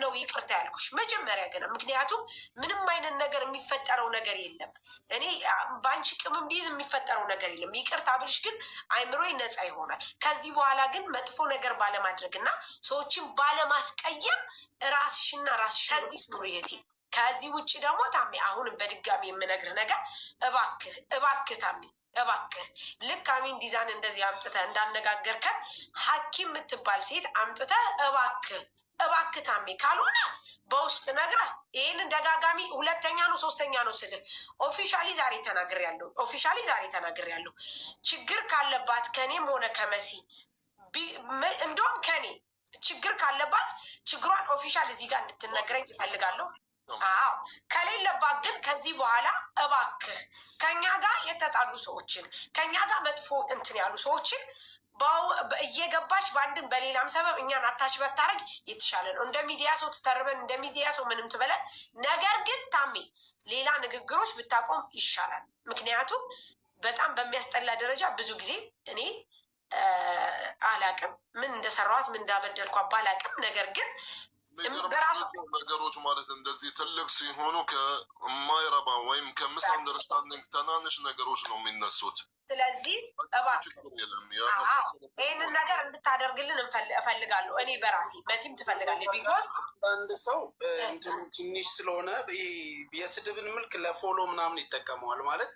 ነው ይቅርታ ያልኩሽ መጀመሪያ ገና። ምክንያቱም ምንም አይነት ነገር የሚፈጠረው ነገር የለም። እኔ በአንቺ ቂምም ቢይዝ የሚፈጠረው ነገር የለም። ይቅርታ ብልሽ ግን አይምሮዬ ነፃ ይሆናል። ከዚህ በኋላ ግን መጥፎ ነገር ባለማድረግ እና ሰዎችን ባለማስቀየም ራስሽና ራስሽ ከዚህ ኑሪየቲ። ከዚህ ውጭ ደግሞ ታሜ አሁንም በድጋሚ የምነግርህ ነገር እባክህ ታሜ እባክህ ልክ አሚን ዲዛን እንደዚህ አምጥተህ እንዳነጋገርከን ሐኪም የምትባል ሴት አምጥተህ እባክህ ታሜ ካልሆነ በውስጥ ነግረህ ይህንን ደጋጋሚ ሁለተኛ ነው ሶስተኛ ነው ስልህ ኦፊሻሊ ዛሬ ተናግሬያለሁ። ችግር ካለባት ከኔም ሆነ ከመሲ እንደውም ከኔ ችግር ካለባት ችግሯን ኦፊሻል እዚህ ጋር እንድትነግረኝ ይፈልጋለሁ። አዎ ከሌለባት ግን ከዚህ በኋላ እባክህ ከኛ ጋር የተጣሉ ሰዎችን ከኛ ጋር መጥፎ እንትን ያሉ ሰዎችን እየገባች በአንድም በሌላም ሰበብ እኛን አታች በታረግ የተሻለ ነው። እንደ ሚዲያ ሰው ትተርበን እንደ ሚዲያ ሰው ምንም ትበለን። ነገር ግን ታሜ ሌላ ንግግሮች ብታቆም ይሻላል። ምክንያቱም በጣም በሚያስጠላ ደረጃ ብዙ ጊዜ እኔ አላቅም ምን እንደሰራዋት ምን እንዳበደልኳ ባላቅም፣ ነገር ግን ነገሮች ማለት እንደዚህ ትልቅ ሲሆኑ ከማይረባ ወይም ከምስ አንደርስታንዲንግ ትናንሽ ነገሮች ነው የሚነሱት። ስለዚህ ይህንን ነገር እንድታደርግልን እፈልጋለሁ። እኔ በራሴ መሲም ትፈልጋለች። ቢኮዝ አንድ ሰው ትንሽ ስለሆነ የስድብን ምልክ ለፎሎ ምናምን ይጠቀመዋል። ማለት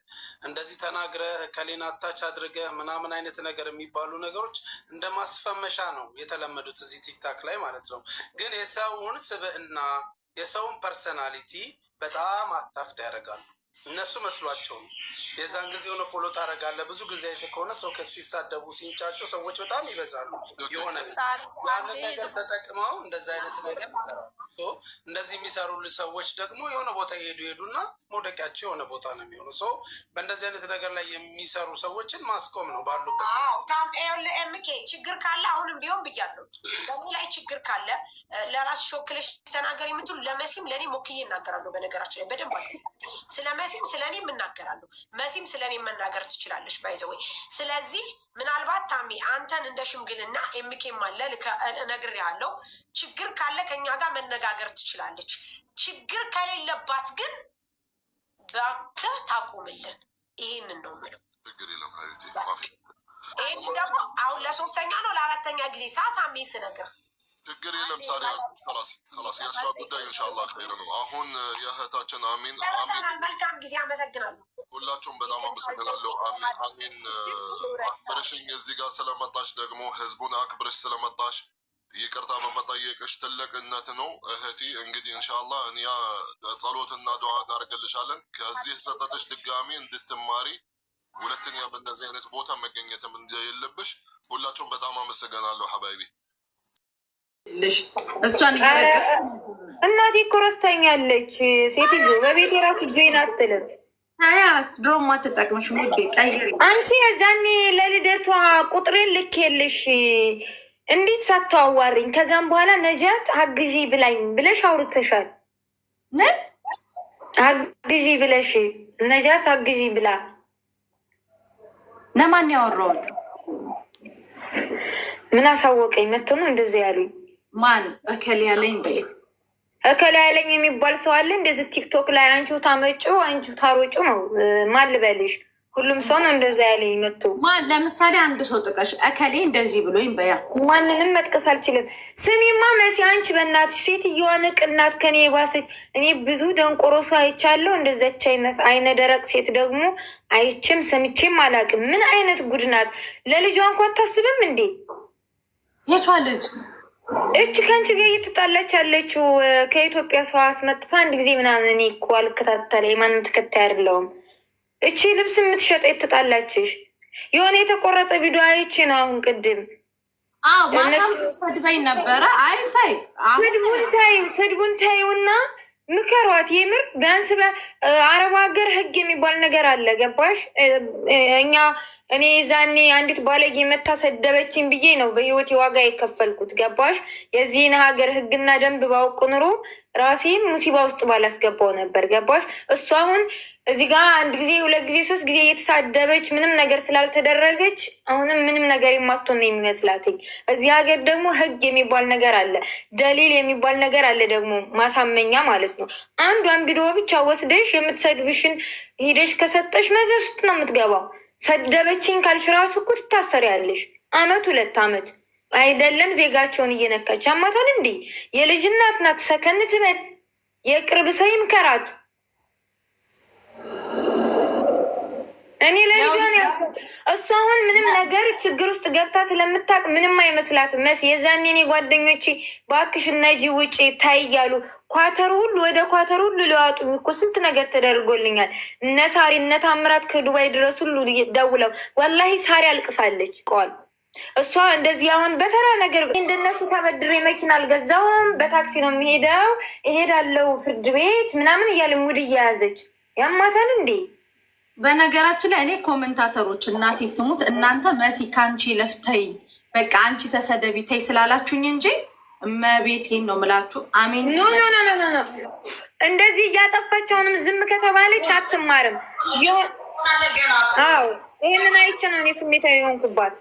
እንደዚህ ተናግረህ ከሌና አታች አድርገህ ምናምን አይነት ነገር የሚባሉ ነገሮች እንደ ማስፈመሻ ነው የተለመዱት እዚህ ቲክታክ ላይ ማለት ነው። ግን የሰውን ስብዕና የሰውን ፐርሰናሊቲ በጣም አታክድ ያደርጋሉ። እነሱ መስሏቸው ነው። የዛን ጊዜ የሆነ ፎሎ ታደርጋለህ። ብዙ ጊዜ አይተህ ከሆነ ሰው ሲሳደቡ ሲንጫጩ ሰዎች በጣም ይበዛሉ። የሆነ ያንን ነገር ተጠቅመው እንደዚህ አይነት ነገር ይሰራሉ። እንደዚህ የሚሰሩ ሰዎች ደግሞ የሆነ ቦታ ይሄዱና መውደቂያቸው የሆነ ቦታ ነው የሚሆኑ። በእንደዚህ አይነት ነገር ላይ የሚሰሩ ሰዎችን ማስቆም ነው ባሉበት። ኤምኬ ችግር ካለ አሁንም ቢሆን ብያለሁ። በሙ ላይ ችግር ካለ ለራስ ሾክለሽ ተናገር የምትሉ ለመሲም ለእኔ ሞክዬ እናገራለሁ። በነገራችን ላይ በደንብ አለ ስለ መሲም ስለ እኔ የምናገራለሁ። መሲም ስለ እኔ መናገር ትችላለች ባይዘወይ። ስለዚህ ምናልባት ታሚ አንተን እንደ ሽምግልና ኤምኬም አለ እነግርሃለሁ። ችግር ካለ ከኛ ጋር መነጋገር ትችላለች። ችግር ከሌለባት ግን እባክህ ታቁምልን። ይህንን ነው የምለው። ይህን ደግሞ አሁን ለሶስተኛ ነው ለአራተኛ ጊዜ ሰዓት አሜ ስነግር ችግር የለም። ሳሪ ከላስ የእሷ ጉዳይ ኢንሻላህ ኸይር ነው። አሁን የእህታችን አሚን መልካም ጊዜ። አመሰግናለሁ። ሁላችሁም በጣም አመሰግናለሁ። አሚን አክብረሽኝ እዚህ ጋር ስለመጣሽ ደግሞ ህዝቡን አክብረሽ ስለመጣሽ ይቅርታ በመጠየቅሽ ትልቅነት ነው እህቲ። እንግዲህ ኢንሻላህ እኛ ጸሎትና ዱዓ እናደርግልሻለን። ከዚህ ሰጠትሽ ድጋሚ እንድትማሪ ሁለተኛ በእንደዚህ አይነት ቦታ መገኘትም እንደሌለብሽ ሁላችሁም በጣም አመሰግናለሁ ሀባይቢ። እሷን እየረገሽ እናቴ እኮ ረስታኛለች። ሴትዮ በቤት የራሱ ጆይን አትልም። ታያት ድሮም አትጠቅምሽ ሙዴ ቀይሪ። አንቺ የዛኔ ለልደቷ ቁጥሬን ልኬልሽ እንዴት ሳታዋሪኝ? ከዛም በኋላ ነጃት አግዢ ብላኝ ብለሽ አውርተሻል። ምን አግዢ ብለሽ ነጃት አግዢ ብላ ለማን ያወራሁት? ምን አሳወቀኝ? መጥቶ ነው እንደዚህ ያሉኝ። ማን እከሌ ያለኝ በይ እከሌ ያለኝ የሚባል ሰው አለ እንደዚህ ቲክቶክ ላይ አንቺ ታመጩ አንቺ ታሮጩ ነው ማን ልበልሽ? ሁሉም ሰው ነው እንደዛ ያለኝ መጥቶ። ማን ለምሳሌ አንድ ሰው ጥቀሽ እከሌ እንደዚህ ብሎኝ በያ። ማንንም መጥቀስ አልችልም። ስሚማ መሲ አንቺ በእናትሽ ሴትዮዋ ንቅል ናት ከኔ የባሰች። እኔ ብዙ ደንቆሮ ሰው አይቻለሁ። እንደዛች አይነት አይነ ደረቅ ሴት ደግሞ አይቼም ሰምቼም አላውቅም። ምን አይነት ጉድ ናት? ለልጇ እንኳን አታስብም እንዴ? የቷ ልጅ? እች ከአንቺ ጋር እየተጣላች ያለችው ከኢትዮጵያ ሰው አስመጥታ አንድ ጊዜ ምናምን። እኔ እኮ አልከታተለ የማንም ተከታይ አይደለሁም። እቺ ልብስ የምትሸጠ የተጣላችሽ የሆነ የተቆረጠ ቪዲዮ አይቼ ነው አሁን ቅድም። ማታም ሰድበኝ ነበረ። አይ ታይ ስድቡን ታዩና ምከሯት። የምር ቢያንስ በአረብ ሀገር ህግ የሚባል ነገር አለ። ገባሽ? እኔ ዛኔ አንዲት ባለጌ መታ ሰደበችኝ ብዬ ነው በህይወት ዋጋ የከፈልኩት። ገባሽ? የዚህን ሀገር ህግና ደንብ ባውቅ ኑሮ ራሴን ሙሲባ ውስጥ ባላስገባው ነበር። ገባሽ? እሱ አሁን እዚህ ጋር አንድ ጊዜ ሁለት ጊዜ ሶስት ጊዜ እየተሳደበች ምንም ነገር ስላልተደረገች አሁንም ምንም ነገር የማትሆን ነው የሚመስላትኝ። እዚህ ሀገር ደግሞ ህግ የሚባል ነገር አለ፣ ደሊል የሚባል ነገር አለ፣ ደግሞ ማሳመኛ ማለት ነው። አንዷን ቪዲዮ ብቻ ወስደሽ የምትሰድብሽን ሄደሽ ከሰጠሽ መዘዝ ውስጥ ነው የምትገባው። ሰደበችኝ ካልሽ ራሱ እኮ ትታሰሪያለሽ። 1 አመት 2 አመት አይደለም ዜጋቸውን እየነካች አማታል እንዴ? የልጅ እናት ናት። ሰከን ትበል። የቅርብ ሰው ይምከራት። እኔ ለልጇን እሱ አሁን ምንም ነገር ችግር ውስጥ ገብታ ስለምታውቅ ምንም አይመስላትም። መስ የዛኔ እኔ ጓደኞቼ እባክሽ ነጂ ውጪ ታይ እያሉ ኳተር ሁሉ ወደ ኳተር ሁሉ ሊዋጡኝ እኮ ስንት ነገር ተደርጎልኛል። እነ ሳሪ እነ ታምራት ከዱባይ ድረስ ሁሉ ደውለው ወላሂ ሳሪ አልቅሳለች። ቆል እሷ እንደዚህ አሁን በተራ ነገር እንደነሱ ተበድሬ መኪና አልገዛውም በታክሲ ነው የሚሄደው እሄዳለው ፍርድ ቤት ምናምን እያለ ሙድ እየያዘች ያማታል እንዴ? በነገራችን ላይ እኔ ኮመንታተሮች እናቴ ትሙት እናንተ መሲ ከአንቺ ለፍተይ በቃ አንቺ ተሰደቢ ተይ ስላላችሁኝ እንጂ እመቤቴን ነው ምላችሁ። አሜን። ኖ እንደዚህ እያጠፋች አሁንም ዝም ከተባለች አትማርም። አዎ ይህንን አይቼ ነው እኔ ስሜታዊ የሆንኩባት።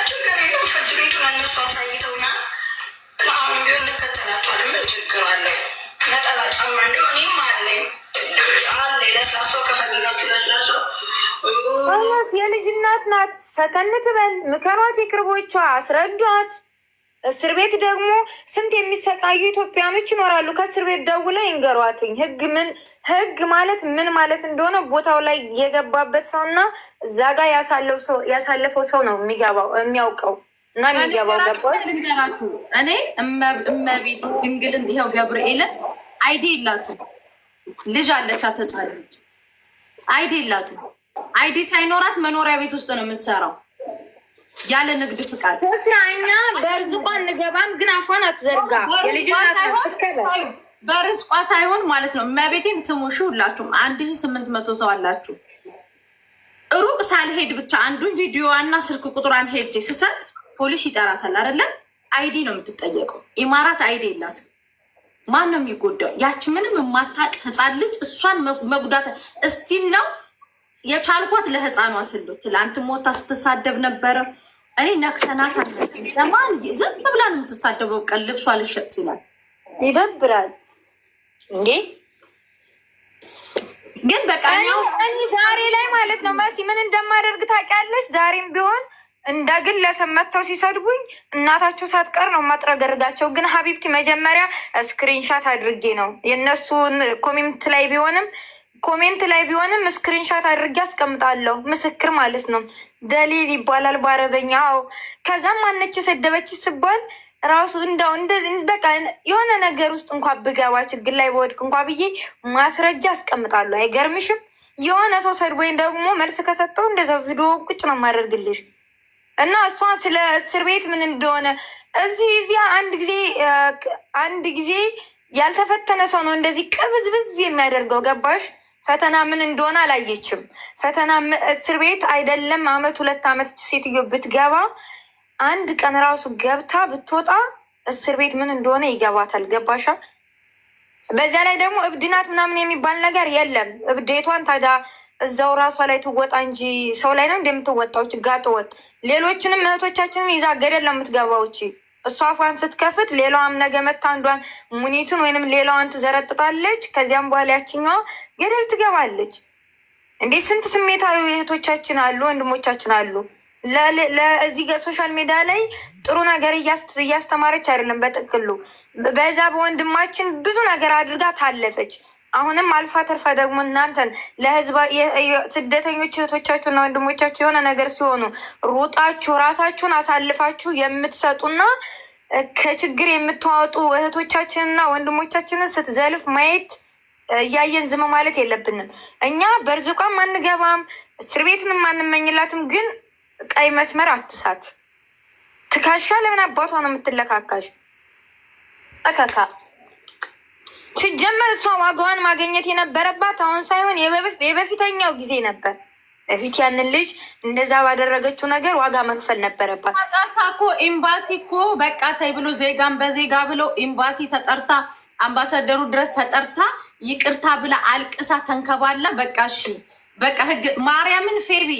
ችግር የለም ፍርድ ቤቱን እነሱ አሳይተውናል። አሁን ቢሆን እንከተላቸዋለን። ምን ችግር አለ? ነጠላ ጫማ እንደው እኔም አለኝ አለ ለስላሳው ከፈለጋችሁ ለስላሳው አላስ የልጅ እናት ናት። ሰከን ትበል፣ ምከሯት፣ የቅርቦቿ አስረዷት። እስር ቤት ደግሞ ስንት የሚሰቃዩ ኢትዮጵያኖች ይኖራሉ። ከእስር ቤት ደውለው ይንገሯትኝ ህግ ማለት ምን ማለት እንደሆነ ቦታው ላይ የገባበት ሰው እና እዛ ጋር ያሳለፈው ሰው ነው የሚያውቀው እና የሚገባው ልንገራችሁ። እኔ እመቤት ድንግልን ይኸው ገብርኤልን አይዲ የላትም ልጅ አለቻት ተጻለች። አይዲ የላትም። አይዲ ሳይኖራት መኖሪያ ቤት ውስጥ ነው የምትሰራው ያለ ንግድ ፍቃድ። ስራኛ በርዝቋ እንገባም ግን አፏን አትዘርጋ። የልጅናት በርዝቋ ሳይሆን ማለት ነው። እመቤቴን ስሙሽ ሁላችሁም 1800 ሰው አላችሁ። ሩቅ ሳልሄድ ብቻ አንዱን ቪዲዮዋና ስልክ ቁጥሯን ሄጄ ስሰጥ ፖሊስ ይጠራታል አይደለም? አይዲ ነው የምትጠየቀው። ኢማራት አይዲ የላትም። ማን ነው የሚጎዳው? ያቺ ምንም የማታውቅ ህፃን ልጅ እሷን መጉዳት እስቲን ነው የቻልኳት ለህፃኗ ስሉ ትላንት ሞታ ስትሳደብ ነበረ። እኔ ነክተናት አለብኝ። ለማን ዝም ብላ ነው የምትሳደበው? ቀን ልብሷ ልሸጥ ሲላል ይደብራል እንዴ! ግን በቃ እኔ ዛሬ ላይ ማለት ነው መሲ ምን እንደማደርግ ታውቂያለሽ? ዛሬም ቢሆን እንደ ግለሰብ መጥተው ሲሰድቡኝ እናታቸው ሳትቀር ነው ማጥረገርጋቸው። ግን ሀቢብቲ መጀመሪያ ስክሪንሻት አድርጌ ነው የእነሱ ኮሜንት ላይ ቢሆንም ስክሪንሻት አድርጌ አስቀምጣለሁ። ምስክር ማለት ነው። ደሊል ይባላል በአረበኛው። ከዛም ማነች ሰደበች ስባል ራሱ እንደው በቃ የሆነ ነገር ውስጥ እንኳ ብገባ ችግር ላይ በወድቅ እንኳ ብዬ ማስረጃ አስቀምጣለሁ። አይገርምሽም? የሆነ ሰው ሰድቦኝ ደግሞ መልስ ከሰጠው እንደዛው ቪዲዮ ቁጭ ነው የማደርግልሽ። እና እሷ ስለ እስር ቤት ምን እንደሆነ እዚያ አንድ ጊዜ ያልተፈተነ ሰው ነው እንደዚህ ቅብዝብዝ የሚያደርገው። ገባሽ? ፈተና ምን እንደሆነ አላየችም። ፈተና እስር ቤት አይደለም 1-2 ዓመት ሴትዮ ብትገባ አንድ ቀን ራሱ ገብታ ብትወጣ እስር ቤት ምን እንደሆነ ይገባታል። ገባሻ? በዚያ ላይ ደግሞ እብድናት ምናምን የሚባል ነገር የለም። እብዴቷን ታዲያ እዛው ራሷ ላይ ትወጣ እንጂ ሰው ላይ ነው እንደምትወጣው። ጋጥ ወጥ ሌሎችንም እህቶቻችንን ይዛ ገደል ነው የምትገባው። እሷ አፏን ስትከፍት ሌላዋም ነገ መታ አንዷን ሙኒትን ወይንም ሌላዋን ትዘረጥጣለች። ከዚያም በኋላ ያችኛዋ ገደል ትገባለች። እንዴ ስንት ስሜታዊ እህቶቻችን አሉ፣ ወንድሞቻችን አሉ። ለዚህ ሶሻል ሚዲያ ላይ ጥሩ ነገር እያስተማረች አይደለም። በጥቅሉ በዛ በወንድማችን ብዙ ነገር አድርጋ ታለፈች። አሁንም አልፋ ተርፋ ደግሞ እናንተን ለህዝባ ስደተኞች እህቶቻችሁና ወንድሞቻችሁ የሆነ ነገር ሲሆኑ ሩጣችሁ ራሳችሁን አሳልፋችሁ የምትሰጡና ከችግር የምታወጡ እህቶቻችንና ወንድሞቻችንን ስትዘልፍ ማየት እያየን ዝም ማለት የለብንም። እኛ በርዝቋም አንገባም፣ እስር ቤትንም አንመኝላትም። ግን ቀይ መስመር አትሳት። ትካሻ ለምን አባቷ ነው የምትለካካሽ? አካካ ሲጀመር እሷ ዋጋዋን ማግኘት የነበረባት አሁን ሳይሆን የበፊተኛው ጊዜ ነበር። በፊት ያንን ልጅ እንደዛ ባደረገችው ነገር ዋጋ መክፈል ነበረባት። ተጠርታ እኮ ኤምባሲ እኮ በቃ ታይ ብሎ ዜጋን በዜጋ ብለው ኤምባሲ ተጠርታ አምባሳደሩ ድረስ ተጠርታ ይቅርታ ብላ አልቅሳ ተንከባላ በቃ እሺ በቃ ህግ ማርያምን ፌቢ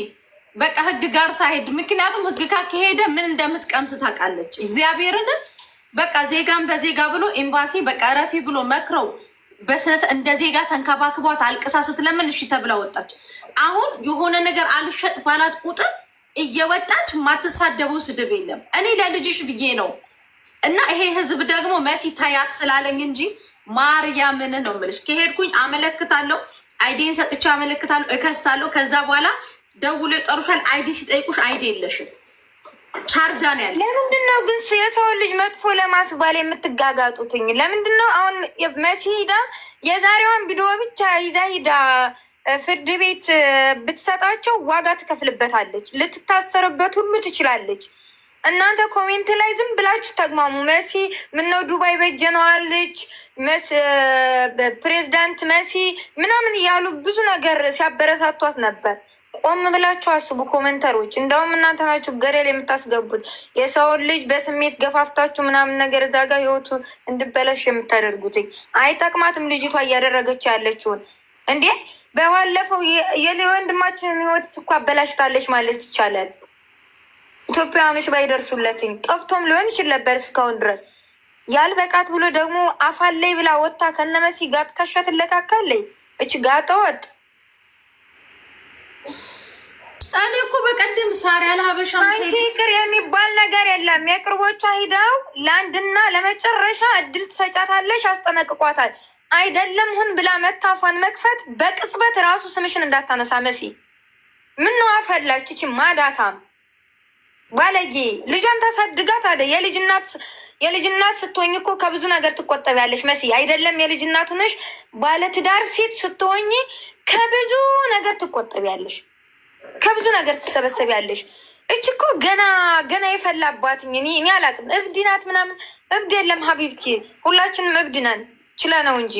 በቃ ህግ ጋር ሳይሄድ ምክንያቱም ህግ ካከሄደ ምን እንደምትቀምስ ታውቃለች። እግዚአብሔርን በቃ ዜጋን በዜጋ ብሎ ኤምባሲ በቃ ረፊ ብሎ መክረው በስነስ እንደ ዜጋ ተንከባክቧት አልቅሳ ስትለምን እሺ ተብላ ወጣች። አሁን የሆነ ነገር አልሸጥ ባላት ቁጥር እየወጣች ማትሳደበው ስድብ የለም። እኔ ለልጅሽ ብዬ ነው እና ይሄ ህዝብ ደግሞ መሲ ታያት ስላለኝ እንጂ ማርያምን ነው የምልሽ። ከሄድኩኝ አመለክታለሁ፣ አይዲን ሰጥቼ አመለክታለሁ፣ እከሳለሁ። ከዛ በኋላ ደውሎ ይጠሩሻል። አይዲ ሲጠይቁሽ አይዲ የለሽም ቻርጃ ነው ያለ። ለምንድነው ግን የሰውን ልጅ መጥፎ ለማስባል የምትጋጋጡትኝ? ለምንድነው አሁን መሲ ሂዳ የዛሬዋን ቪዲዮ ብቻ ይዛ ሂዳ ፍርድ ቤት ብትሰጣቸው ዋጋ ትከፍልበታለች፣ ልትታሰርበት ሁሉ ትችላለች። እናንተ ኮሜንት ላይ ዝም ብላችሁ ተግማሙ። መሲ ምነው ዱባይ በጀነዋለች፣ ፕሬዝዳንት መሲ ምናምን እያሉ ብዙ ነገር ሲያበረታቷት ነበር። ቆም ብላችሁ አስቡ ኮሜንተሮች። እንደውም እናንተ ናችሁ ገደል የምታስገቡት። የሰውን ልጅ በስሜት ገፋፍታችሁ ምናምን ነገር እዛ ጋር ህይወቱ እንድበላሽ የምታደርጉትኝ። አይጠቅማትም ልጅቷ እያደረገች ያለችውን። እንዴ በባለፈው የወንድማችንን ህይወት እኮ አበላሽታለች ማለት ይቻላል። ኢትዮጵያውያኖች ባይደርሱለትኝ ጠፍቶም ሊሆን ይችል ነበር እስካሁን ድረስ። ያልበቃት ብሎ ደግሞ አፋለይ ብላ ወጣ ከነመሲ ጋር ትከሻ ትለካካለች። እች ጋጠወጥ እኔ እኮ በቀደም ሳሪ አልሀበሻ አንቺ ይቅር የሚባል ነገር የለም። የቅርቦቿ ሂደው ለአንድና ለመጨረሻ እድል ትሰጫታለሽ፣ አስጠነቅቋታል። አይደለም ሁን ብላ መታፏን መክፈት በቅጽበት ራሱ ስምሽን እንዳታነሳ መሲ። ምን ነው አፈላች እቺ ማዳታም ባለጌ ልጇን ታሳድጋት አለ። የልጅ እናት ስትሆኝ እኮ ከብዙ ነገር ትቆጠቢያለሽ መሲ። አይደለም የልጅ እናቱ ነሽ፣ ባለትዳር ሴት ስትሆኝ ከብዙ ነገር ትቆጠቢያለሽ፣ ከብዙ ነገር ትሰበሰቢያለሽ። እች እኮ ገና የፈላባትኝ እኔ አላቅም። እብድ ናት ምናምን። እብድ የለም ሀቢብቲ፣ ሁላችንም እብድ ነን ችለ ነው እንጂ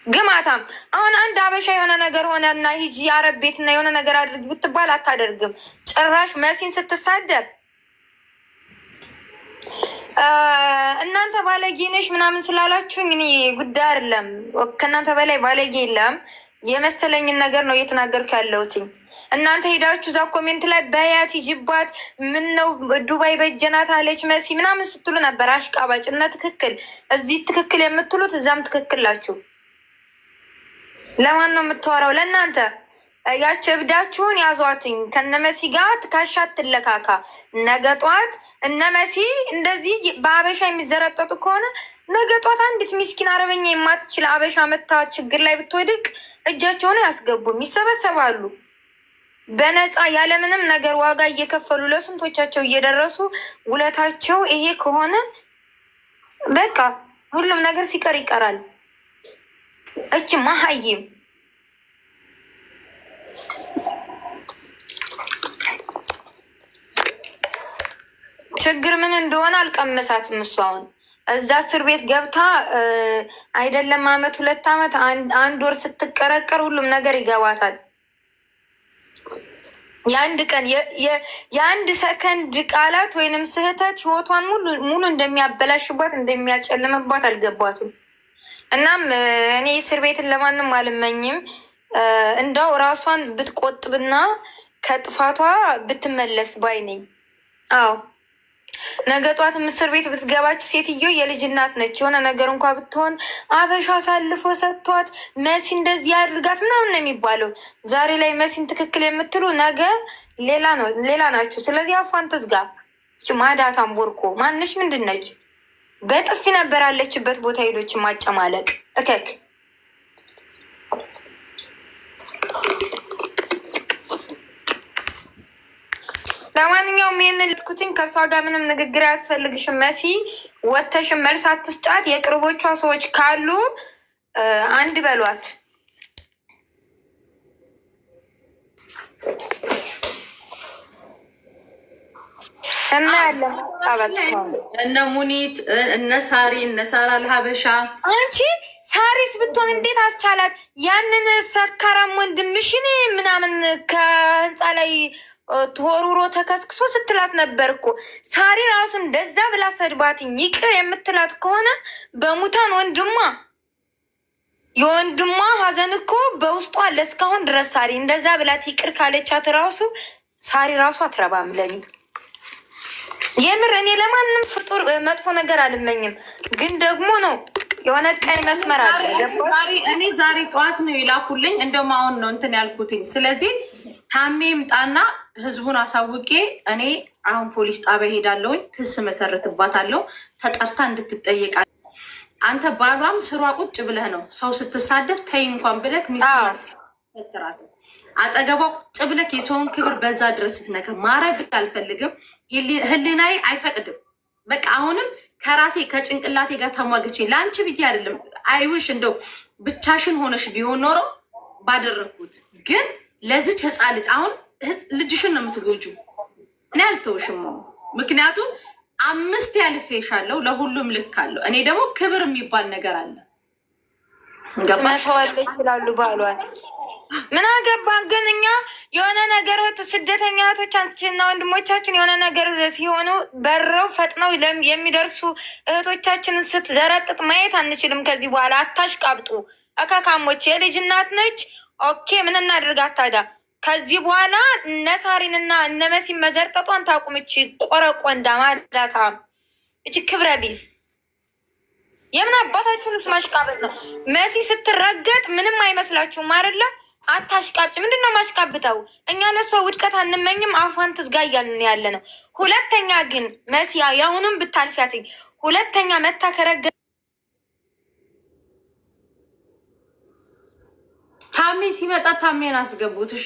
ግማታም። አሁን አንድ አበሻ የሆነ ነገር ሆነና ሂጂ አረብ ቤትና የሆነ ነገር አድርግ ብትባል አታደርግም። ጭራሽ መሲን ስትሳደብ እናንተ ባለጌ ነሽ ምናምን ስላላችሁኝ እኔ ጉዳይ አይደለም። ከእናንተ በላይ ባለጌ የለም። የመሰለኝን ነገር ነው እየተናገርኩ ያለሁትኝ። እናንተ ሄዳችሁ እዛ ኮሜንት ላይ በያት ይጅባት ምን ነው ዱባይ በጀናት አለች መሲ ምናምን ስትሉ ነበር። አሽቃባጭ እና ትክክል። እዚህ ትክክል የምትሉት እዛም ትክክል ላችሁ። ለማን ነው የምታወራው? ለእናንተ ያች እብዳችሁን ያዟትኝ። ከነመሲ ጋር ትካሻ ትለካካ። ነገ ጧት እነመሲ እንደዚህ በአበሻ የሚዘረጠጡ ከሆነ ነገ ጧት አንዲት ሚስኪን አረበኛ የማትችል አበሻ መታ ችግር ላይ ብትወድቅ እጃቸውን አያስገቡም፣ ይሰበሰባሉ በነፃ ያለምንም ነገር ዋጋ እየከፈሉ ለስንቶቻቸው እየደረሱ ውለታቸው ይሄ ከሆነ በቃ ሁሉም ነገር ሲቀር ይቀራል። እች መሀይም ችግር ምን እንደሆነ አልቀመሳትም። እሷ አሁን እዛ እስር ቤት ገብታ አይደለም አመት 2 አመት 1 ወር ስትቀረቀር ሁሉም ነገር ይገባታል። የአንድ ቀን የአንድ ሰከንድ ቃላት ወይንም ስህተት ህይወቷን ሙሉ እንደሚያበላሽባት እንደሚያጨልምባት አልገባትም። እናም እኔ እስር ቤትን ለማንም አልመኝም። እንደው ራሷን ብትቆጥብና ከጥፋቷ ብትመለስ ባይ ነኝ። አዎ ነገ ጧት እስር ቤት ብትገባች ሴትዮ የልጅ እናት ነች። የሆነ ነገር እንኳ ብትሆን አበሻ አሳልፎ ሰጥቷት መሲ እንደዚህ ያድርጋት ምናምን ነው የሚባለው። ዛሬ ላይ መሲን ትክክል የምትሉ ነገ ሌላ ናችሁ። ስለዚህ አፏን ትዝጋ። ማዳታም ቦርኮ ማንሽ ምንድን ነች? በጥፊ ነበር ያለችበት ቦታ ሄዶች ማጨማለቅ እከክ። ለማንኛውም ይህንን ልትኩትኝ ከእሷ ጋር ምንም ንግግር አያስፈልግሽም መሲ። ወተሽም መልስ አትስጫት። የቅርቦቿ ሰዎች ካሉ አንድ በሏት። እና ያለ እነ ሙኒት እነ ሳሪ እነ ሳራ አልሀበሻ አንቺ ሳሪስ ብትሆን እንዴት አስቻላት? ያንን ሰካራም ወንድምሽን ምናምን ከህንፃ ላይ ተወርውሮ ተከስክሶ ስትላት ነበር እኮ። ሳሪ ራሱ እንደዛ ብላ ሰድባትኝ ይቅር የምትላት ከሆነ በሙታን የወንድሟ ሀዘን እኮ በውስጧ አለ እስካሁን ድረስ። ሳሪ እንደዛ ብላት ይቅር ካለቻት ራሱ ሳሪ ራሱ አትረባም ለኔ። የምር እኔ ለማንም ፍጡር መጥፎ ነገር አልመኝም፣ ግን ደግሞ ነው የሆነ ቀይ መስመር አለ። እኔ ዛሬ ጠዋት ነው ይላኩልኝ፣ እንደውም አሁን ነው እንትን ያልኩትኝ። ስለዚህ ታሜ ምጣና ህዝቡን አሳውቄ እኔ አሁን ፖሊስ ጣቢያ ሄዳለሁኝ፣ ክስ መሰረትባታለሁ፣ ተጠርታ እንድትጠየቃ። አንተ ባሏም ስሯ ቁጭ ብለህ ነው ሰው ስትሳደብ ተይ እንኳን ብለህ ሚስት ስትራት አጠገቧ ቁጭ ብለህ የሰውን ክብር በዛ ድረስ ስትነካ ማረግ አልፈልግም፣ ህሊናዬ አይፈቅድም። በቃ አሁንም ከራሴ ከጭንቅላቴ ጋር ተሟግቼ ለአንቺ ብዬ አይደለም። አይውሽ እንደው ብቻሽን ሆነሽ ቢሆን ኖሮ ባደረግኩት። ግን ለዚች ህፃን ልጅ አሁን ልጅሽን ነው የምትጎጁ። እኔ አልተውሽም። ምክንያቱም 5 ያልፌሻለሁ፣ ለሁሉም ልክ አለው። እኔ ደግሞ ክብር የሚባል ነገር አለ። ገባሽ? ይችላሉ ባሏል ምን አገባን? ግን እኛ የሆነ ነገር ስደተኛ እህቶቻችንና ወንድሞቻችን የሆነ ነገር ሲሆኑ በረው ፈጥነው የሚደርሱ እህቶቻችንን ስትዘረጥጥ ማየት አንችልም። ከዚህ በኋላ አታሽቃብጡ እከካሞች። የልጅ እናት ነች። ኦኬ ምን እናድርጋት ታዲያ? ከዚህ በኋላ እነ ሳሪንና እነ መሲን መዘርጠጧን ታቁምች። ቆረቆንዳ ማዳታ እች ክብረ ቢስ የምን አባታችሁን ማሽቃበጥ ነው? መሲ ስትረገጥ ምንም አይመስላችሁም አይደለ? አታሽቃብጭ። ምንድን ነው ማሽቃብጠው? እኛ ለሷ ውድቀት አንመኝም፣ አፏን ትዝጋ እያልን ያለ ነው። ሁለተኛ ግን መሲ ያሁንም ብታልፊያት ሁለተኛ መታ ከረገ ታሜ ሲመጣ ታሜን አስገቡት። እሺ